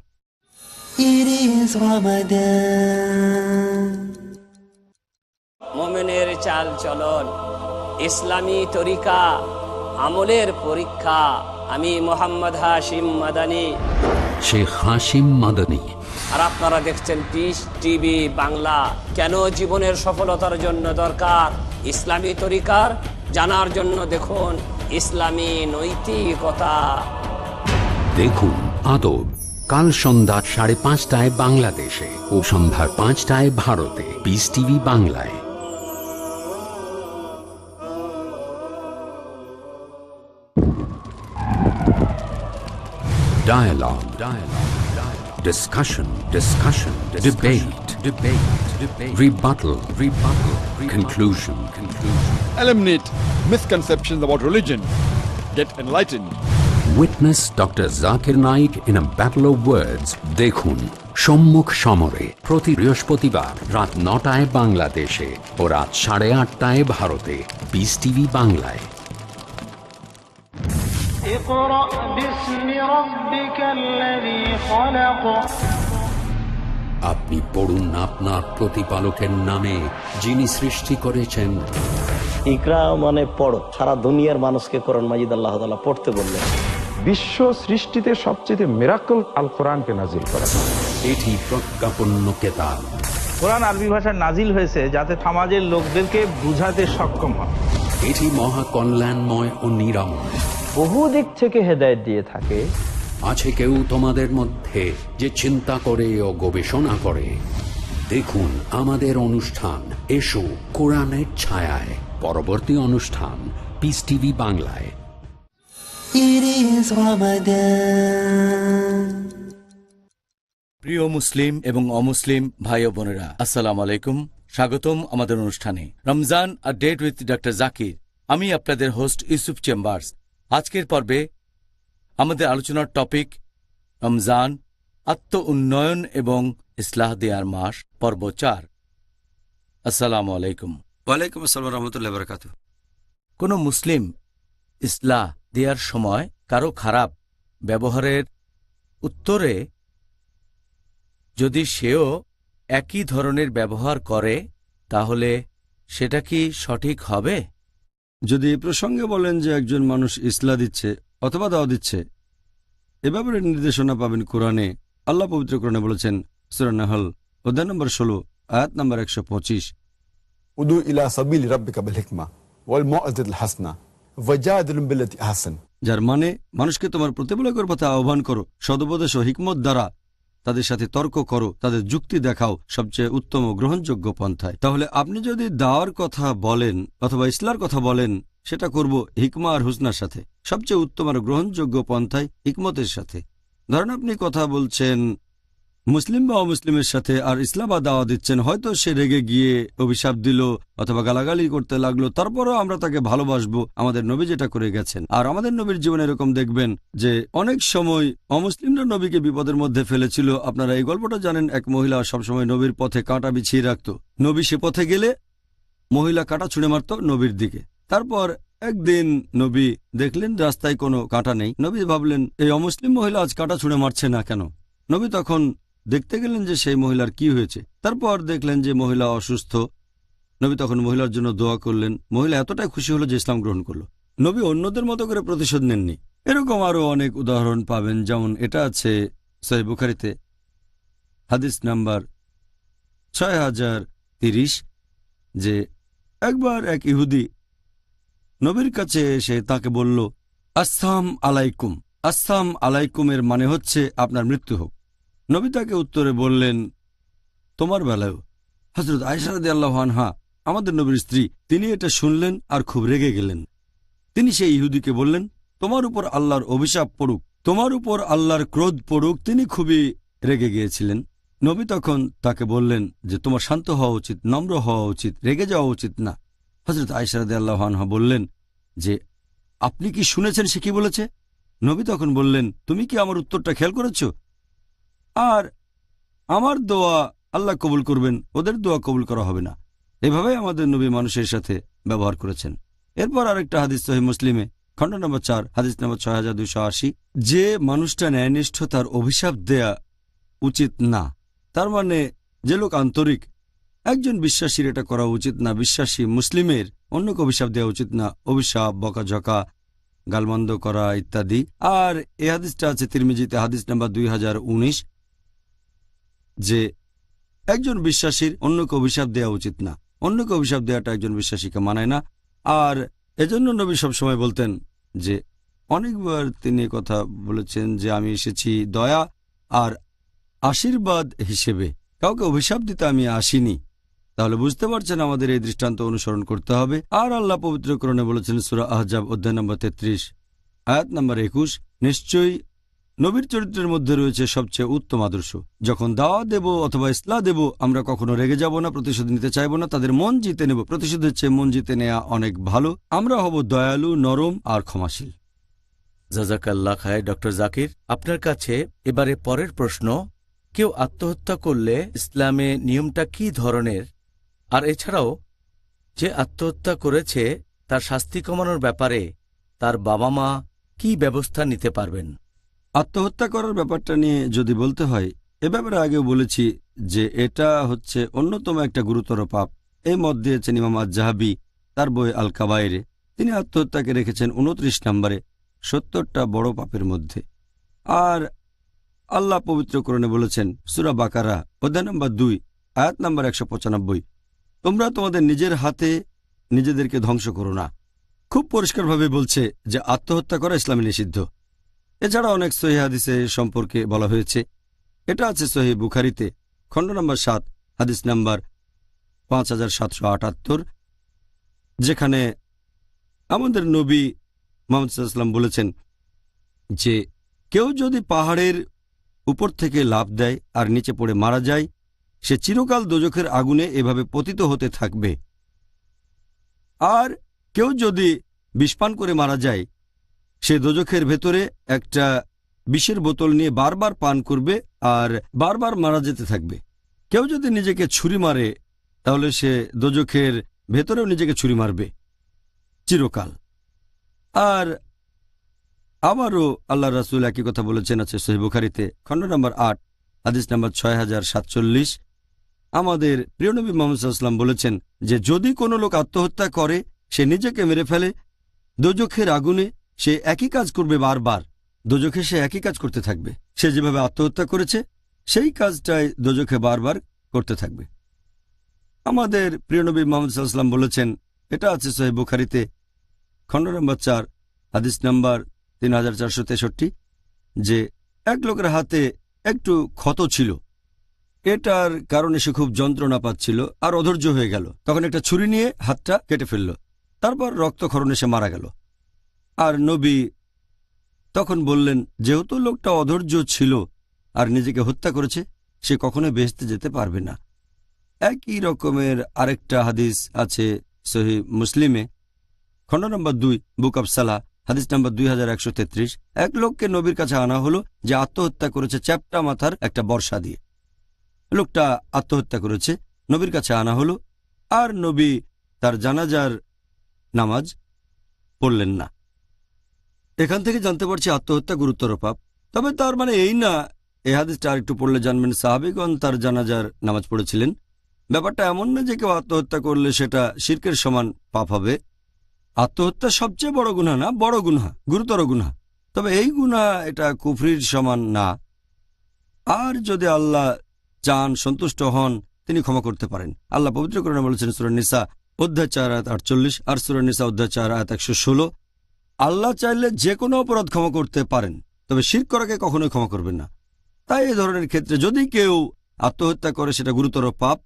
মুমিনের চাল চলন, ইসলামী তরিকা, আমলের পরীক্ষা। আমি মোহাম্মদ হাশিম মাদানী, শেখ হাশিম মাদানী, আর আপনারা দেখছেন পিস টিভি বাংলা। কেন জীবনের সফলতার জন্য দরকার ইসলামী তরিকার জানার জন্য দেখুন ইসলামী নৈতিকতা। দেখুন আদব, কাল সন্ধ্যা 5:30 বাংলাদেশে ও সন্ধ্যা 5টায় ভারতে, পিস টিভি বাংলায়। Dialogue. Discussion. Debate. Rebuttal. Conclusion. Eliminate misconceptions about religion. Get enlightened. Witness Dr. Zakir Naik in a battle of words. দেখুন সম্মুখ সমরে প্রতি বৃহস্পতিবার রাত 9টায় বাংলাদেশে ও রাত 8:30 ভারতে, পিস টিভি বাংলায়। اقرأ باسم ربك الذي خلق আপনি পড়ুন আপনার প্রতিপালকের নামে, যিনি সৃষ্টি করেছেন। ইকরা মানে পড়ো, সারা দুনিয়ার মানুষকে কোরআন মাজিদ আল্লাহ তাআলা পড়তে বললেন। বিশ্ব সৃষ্টিতে সবচেয়ে মিরাকল আল কোরআনকে নাজিল করা। এটি প্রজ্ঞাপন্য কেতাব। কোরআন আরবি ভাষায় নাজিল হয়েছে যাতে সমাজের লোকদেরকে বুঝাতে সক্ষম হয়। এটি মহা কল্যাণময় ও নিরাময়। বহু দিক থেকে হেদায়েত দিয়ে থাকে। আছে কেউ তোমাদের মধ্যে যে চিন্তা করে ও গবেষণা করে? দেখুন আমাদের অনুষ্ঠান এসো কোরআনের ছায়ায়, পরবর্তী অনুষ্ঠান পিস টিভি বাংলায়। It is Ramadan. প্রিয় মুসলিম এবং অমুসলিম ভাই ও বোনেরা, আসসালামু আলাইকুম। স্বাগতম আমাদের অনুষ্ঠানে Ramzan a date with doctor Zakir. আমি আপনাদের হোস্ট ইউসুফ চেম্বার্স। আজকের পর্বে আমাদের আলোচনার টপিক রমজান, আত্ম উন্নয়ন এবং ইসলাহ দেয়ার মাস, পর্ব 4। আসসালামু আলাইকুম। ওয়ালাইকুম আসসালাম রহমতুল্লাহ বারাকাতুহু। কোনো মুসলিম ইসলাহ দেয়ার সময় কারো খারাপ ব্যবহারের উত্তরে যদি সেও একই ধরনের ব্যবহার করে, তাহলে সেটা কি সঠিক হবে? যদি এই প্রসঙ্গে বলেন যে একজন মানুষ ইসলাহ দিচ্ছে অথবা দাওয়া দিচ্ছে, এ ব্যাপারে নির্দেশনা পাবেন কোরআনে। আল্লাহ পবিত্র কোরআনে বলেছেন, সূরা নাহল অধ্যায় নম্বর 16 আয়াত নম্বর 125, উদু ইলা সাবিল রাব্বিকা বিল হিকমা ওয়াল মাউইযাতিল হাসানা ওয়াজাদিলুম বিল্লাতি আহসান। যার মানে মানুষকে তোমার প্রতিপালকের পথে আহ্বান করো, সদুপদেশ ও হিকমত দ্বারা তাদের সাথে তর্ক করো, তাদের যুক্তি দেখাও সবচেয়ে উত্তম ও গ্রহণযোগ্য পন্থায়। তাহলে আপনি যদি দাওয়ার কথা বলেন অথবা ইসলার কথা বলেন, সেটা করব হিকমা আর হুসনার সাথে, সবচেয়ে উত্তম আর গ্রহণযোগ্য পন্থায়, হিকমতের সাথে। ধরেন আপনি কথা বলছেন মুসলিম বা অমুসলিমের সাথে আর ইসলাম বা দাওয়া দিচ্ছেন, হয়তো সে রেগে গিয়ে অভিশাপ দিল অথবা গালাগালি করতে লাগলো, তারপরও আমরা তাকে ভালোবাসবো। আমাদের নবী যেটা করে গেছেন, আর আমাদের নবীর জীবনে এরকম দেখবেন যে অনেক সময় অমুসলিমরা নবীকে বিপদের মধ্যে ফেলেছিল। আপনারা এই গল্পটা জানেন, এক মহিলা সবসময় নবীর পথে কাঁটা বিছিয়ে রাখত। নবী সে পথে গেলে মহিলা কাঁটা ছুঁড়ে মারত নবীর দিকে। তারপর একদিন নবী দেখলেন রাস্তায় কোনো কাঁটা নেই। নবী ভাবলেন, এই অমুসলিম মহিলা আজ কাঁটা ছুঁড়ে মারছে না কেন? নবী তখন দেখতে গেলেন যে সেই মহিলার কি হয়েছে। তারপর দেখলেন যে মহিলা অসুস্থ। নবী তখন মহিলার জন্য দোয়া করলেন। মহিলা এতটাই খুশি হলো যে ইসলাম গ্রহণ করল। নবী অন্যদের মতো করে প্রতিশোধ নেননি। এরকম আরও অনেক উদাহরণ পাবেন, যেমন এটা আছে সহিহ বুখারীতে হাদিস নাম্বার 6030, যে একবার এক ইহুদি নবীর কাছে এসে তাকে বলল, আসসালামু আলাইকুম। আসসালামু আলাইকুমের মানে হচ্ছে আপনার মৃত্যু হোক। নবী তাকে উত্তরে বললেন, তোমার বেলায়ও। হযরত আয়েশা রাদিয়াল্লাহু আনহা আমাদের নবীর স্ত্রী, তিনি এটা শুনলেন আর খুব রেগে গেলেন। তিনি সেই ইহুদিকে বললেন, তোমার উপর আল্লাহর অভিশাপ পড়ুক, তোমার উপর আল্লাহর ক্রোধ পড়ুক। তিনি খুবই রেগে গিয়েছিলেন। নবী তখন তাকে বললেন যে তোমার শান্ত হওয়া উচিত, নম্র হওয়া উচিত, রেগে যাওয়া উচিত না। হযরত আয়েশা রাদিয়াল্লাহু আনহা বললেন যে আপনি কি শুনেছেন সে কি বলেছে? নবী তখন বললেন, তুমি কি আমার উত্তরটা খেয়াল করেছ? আর আমার দোয়া আল্লাহ কবুল করবেন, ওদের দোয়া কবুল করা হবে না। এভাবেই আমাদের নবী মানুষের সাথে ব্যবহার করেছেন। এরপর আরেকটা হাদিস সহিহ মুসলিমে খণ্ড নম্বর 4 হাদিস নম্বর 6280, যে মানুষটা ন্যায়নিষ্ঠ তার অভিশাপ দেয়া উচিত না। তার মানে যে লোক আন্তরিক, একজন বিশ্বাসীর এটা করা উচিত না। বিশ্বাসী মুসলিমের অন্যকে অভিশাপ দেওয়া উচিত না। অভিশাপ, বকাঝকা, গালমন্দ করা ইত্যাদি। আর এই হাদিসটা আছে তিরমিজিতে হাদিস নাম্বার 2019, যে একজন বিশ্বাসীর অন্যকে অভিশাপ দেওয়া উচিত না। অন্যকে অভিশাপ দেওয়াটা একজন বিশ্বাসীকে মানায় না। আর এজন্য নবী সবসময় বলতেন যে, অনেকবার তিনি কথা বলেছেন যে আমি এসেছি দয়া আর আশীর্বাদ হিসেবে, কাউকে অভিশাপ দিতে আমি আসিনি। তাহলে বুঝতে পারছেন আমাদের এই দৃষ্টান্ত অনুসরণ করতে হবে। আর আল্লাহ পবিত্র কোরআনে বলেছেন সূরা আহজাব অধ্যায় নম্বর 33 আয়াত নম্বর 21, নিশ্চয়ই নবীর চরিত্রের মধ্যে রয়েছে সবচেয়ে উত্তম আদর্শ। যখন দাওয়া দেব অথবা ইসলাহ দেব, আমরা কখনো রেগে যাব না, প্রতিশোধ নিতে চাইব না, তাদের মন জিতে নেব। প্রতিশোধের চেয়ে মন জিতে নেওয়া অনেক ভালো। আমরা হব দয়ালু, নরম আর ক্ষমাশীল। জাযাকাল্লাহ খায় ডক্টর জাকির। আপনার কাছে এবারে পরের প্রশ্ন, কেউ আত্মহত্যা করলে ইসলামে নিয়মটা কি ধরনের? আর এছাড়াও যে আত্মহত্যা করেছে তার শাস্তি কমানোর ব্যাপারে তার বাবা মা কি ব্যবস্থা নিতে পারবেন? আত্মহত্যা করার ব্যাপারটা নিয়ে যদি বলতে হয়, এ ব্যাপারে আগেও বলেছি যে এটা হচ্ছে অন্যতম একটা গুরুতর পাপ। এই মত দিয়েছেন ইমাম আজ-জাহাবি তার বই আল কাবায়েরে। তিনি আত্মহত্যাকে রেখেছেন 29 নম্বরে 70টা বড় পাপের মধ্যে। আর আল্লাহ পবিত্র কোরআনে বলেছেন সূরা বাকারা অধ্যায় নম্বর 2 আয়াত নম্বর 195, তোমরা তোমাদের নিজের হাতে নিজেদেরকে ধ্বংস করো না। খুব পরিষ্কারভাবে বলছে যে আত্মহত্যা করা ইসলামে নিষিদ্ধ। এছাড়া অনেক সহিহ হাদিসে সম্পর্কে বলা হয়েছে। এটা আছে সহিহ বুখারীতে খণ্ড নম্বর 7 হাদিস নম্বর 5778, যেখানে আমাদের নবী মুহাম্মদ সাল্লাল্লাহু আলাইহি ওয়াসাল্লাম বলেছেন যে কেউ যদি পাহাড়ের উপর থেকে লাফ দেয় আর নিচে পড়ে মারা যায়, সে চিরকাল দোজখের আগুনে এভাবে পতিত হতে থাকবে। আর কেউ যদি বিষপান করে মারা যায়, সে দোজখের ভেতরে একটা বিষের বোতল নিয়ে বারবার পান করবে আর বারবার মারা যেতে থাকবে। কেউ যদি নিজেকে ছুরি মারে, তাহলে সে দোজখের ভেতরেও নিজেকে ছুরি মারবে চিরকাল। আর আবারও আল্লাহ রাসূল একই কথা বলেছেন, আছে সহিহ বুখারীতে খণ্ড নম্বর 8 হাদিস নম্বর 6047। আমাদের প্রিয় নবী মুহাম্মদ সাল্লাল্লাহু আলাইহি ওয়াসাল্লাম বলেছেন যে যদি কোনো লোক আত্মহত্যা করে, সে নিজেকে মেরে ফেলে, দোজখের আগুনে সে একই কাজ করবে বারবার। দোজখে সে একই কাজ করতে থাকবে। সে যেভাবে আত্মহত্যা করেছে সেই কাজটাই দোজখে বারবার করতে থাকবে। আমাদের প্রিয় নবী মুহাম্মদ সাল্লাল্লাহু আলাইহি ওয়াসাল্লাম বলেছেন, এটা আছে সহিহ বুখারীতে খণ্ড নম্বর 4 হাদিস নম্বর 3463, যে এক লোকের হাতে একটু ক্ষত ছিল। এটার কারণে সে খুব যন্ত্রণা পাচ্ছিল আর অধৈর্য হয়ে গেল। তখন একটা ছুরি নিয়ে হাতটা কেটে ফেলল, তারপর রক্তক্ষরণে সে মারা গেল। আর নবী তখন বললেন, যেহেতু লোকটা অধৈর্য ছিল আর নিজেকে হত্যা করেছে, সে কখনোই বেহেশতে যেতে পারবে না। একই রকমের আরেকটা হাদিস আছে সহিহ মুসলিমে খণ্ড নম্বর 2 বুক অব সালাহ হাদিস নম্বর 2133। এক লোককে নবীর কাছে আনা হলো যে আত্মহত্যা করেছে চ্যাপ্টা মাথার একটা বর্ষা দিয়ে। লোকটা আত্মহত্যা করেছে, নবীর কাছে আনা হলো, আর নবী তার জানাজার নামাজ পড়লেন না। এখান থেকে জানতে পারছি আত্মহত্যা গুরুতর পাপ। তবে তার মানে এই না, এই হাদিসটা আরেকটু পড়লে জানবেন সাহাবীগণ তার জানাজার নামাজ পড়েছিলেন। ব্যাপারটা এমন না যে কেউ আত্মহত্যা করলে সেটা শিরকের সমান পাপ হবে। আত্মহত্যা সবচেয়ে বড় গুনাহ না, বড় গুনাহ, গুরুতর গুনাহ। তবে এই গুনাহ এটা কুফরির সমান না। আর যদি আল্লাহ চান, সন্তুষ্ট হন, তিনি ক্ষমা করতে পারেন। আল্লাহ পবিত্র কোরআনে বলেছেন সূরা নিসা অধ্যায় 4 আয়াত 48 আর সূরা নিসা অধ্যায় 4 আয়াত 116, আল্লাহ চাইলে যে কোনো অপরাধ ক্ষমা করতে পারেন, তবে শিরক করাকে কখনোই ক্ষমা করবেন না। তাই এই ধরনের ক্ষেত্রে যদি কেউ আত্মহত্যা করে সেটা গুরুতর পাপ।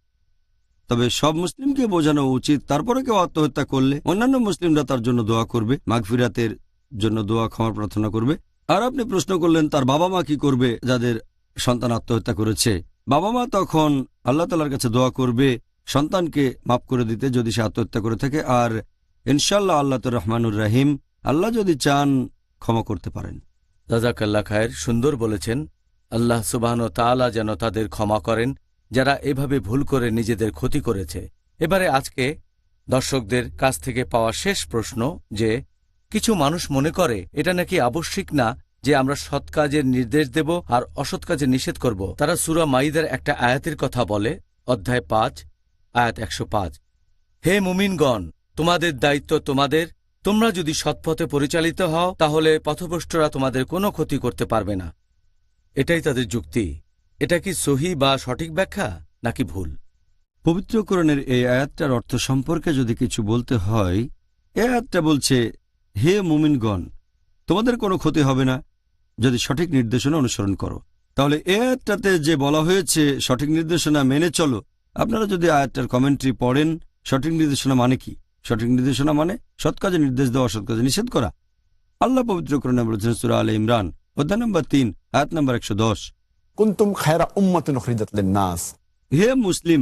তবে সব মুসলিমকে বোঝানো উচিত, তারপরে কেউ আত্মহত্যা করলে অন্যান্য মুসলিমরা তার জন্য দোয়া করবে, মাগফিরাতের জন্য দোয়া, ক্ষমা প্রার্থনা করবে। আর আপনি প্রশ্ন করলেন তার বাবা মা কি করবে যাদের সন্তান আত্মহত্যা করেছে। বাবা মা তখন আল্লাহ তাআলার কাছে দোয়া করবে সন্তানকে মাফ করে দিতে যদি সে আত্মহত্যা করে থাকে। আর ইনশাআল্লাহ আল্লাহ তো রহমানুর রাহিম, আল্লাহ যদি চান ক্ষমা করতে পারেন। জাযাকাল্লাহ খায়ের, সুন্দর বলেছেন। আল্লাহ সুবহানাহু ওয়া তাআলা যেন তাদের ক্ষমা করেন যারা এভাবে ভুল করে নিজেদের ক্ষতি করেছে। এবারে আজকে দর্শকদের কাছ থেকে পাওয়া শেষ প্রশ্ন, যে কিছু মানুষ মনে করে এটা নাকি আবশ্যিক না যে আমরা সৎ কাজের নির্দেশ দেব আর অসৎ কাজের নিষেধ করব। তারা সূরা মাইদার একটা আয়াতের কথা বলে, অধ্যায় 5 আয়াত 105, হে মুমিনগণ, তোমাদের দায়িত্ব তোমাদের, তোমরা যদি সৎপথে পরিচালিত হও তাহলে পথভ্রষ্টরা তোমাদের কোনো ক্ষতি করতে পারবে না। এটাই তাদের যুক্তি। এটা কি সহি বা সঠিক ব্যাখ্যা নাকি ভুল? পবিত্র কোরআনের এই আয়াতটার অর্থ সম্পর্কে যদি কিছু বলতে হয়, এই আয়াতটা বলছে, হে মুমিনগণ, তোমাদের কোনো ক্ষতি হবে না যদি সঠিক নির্দেশনা অনুসরণ করো। তাহলে এই আয়াতটাতে যে বলা হয়েছে সঠিক নির্দেশনা মেনে চলো, আপনারা যদি আয়াতটার কমেন্ট্রি পড়েন, সঠিক নির্দেশনা মানে কি? সঠিক নির্দেশনা মানে সৎ কাজে নির্দেশ দেওয়া, অসৎ কাজে নিষেধ করা। আল্লাহ পবিত্র কোরআনে বলেছেন সূরা আলে ইমরান অধ্যায় নম্বর 3 আয়াত নম্বর 110, কুনতুম খায়রা উম্মাতিন উখরিজাত লিন-নাস, হে মুসলিম,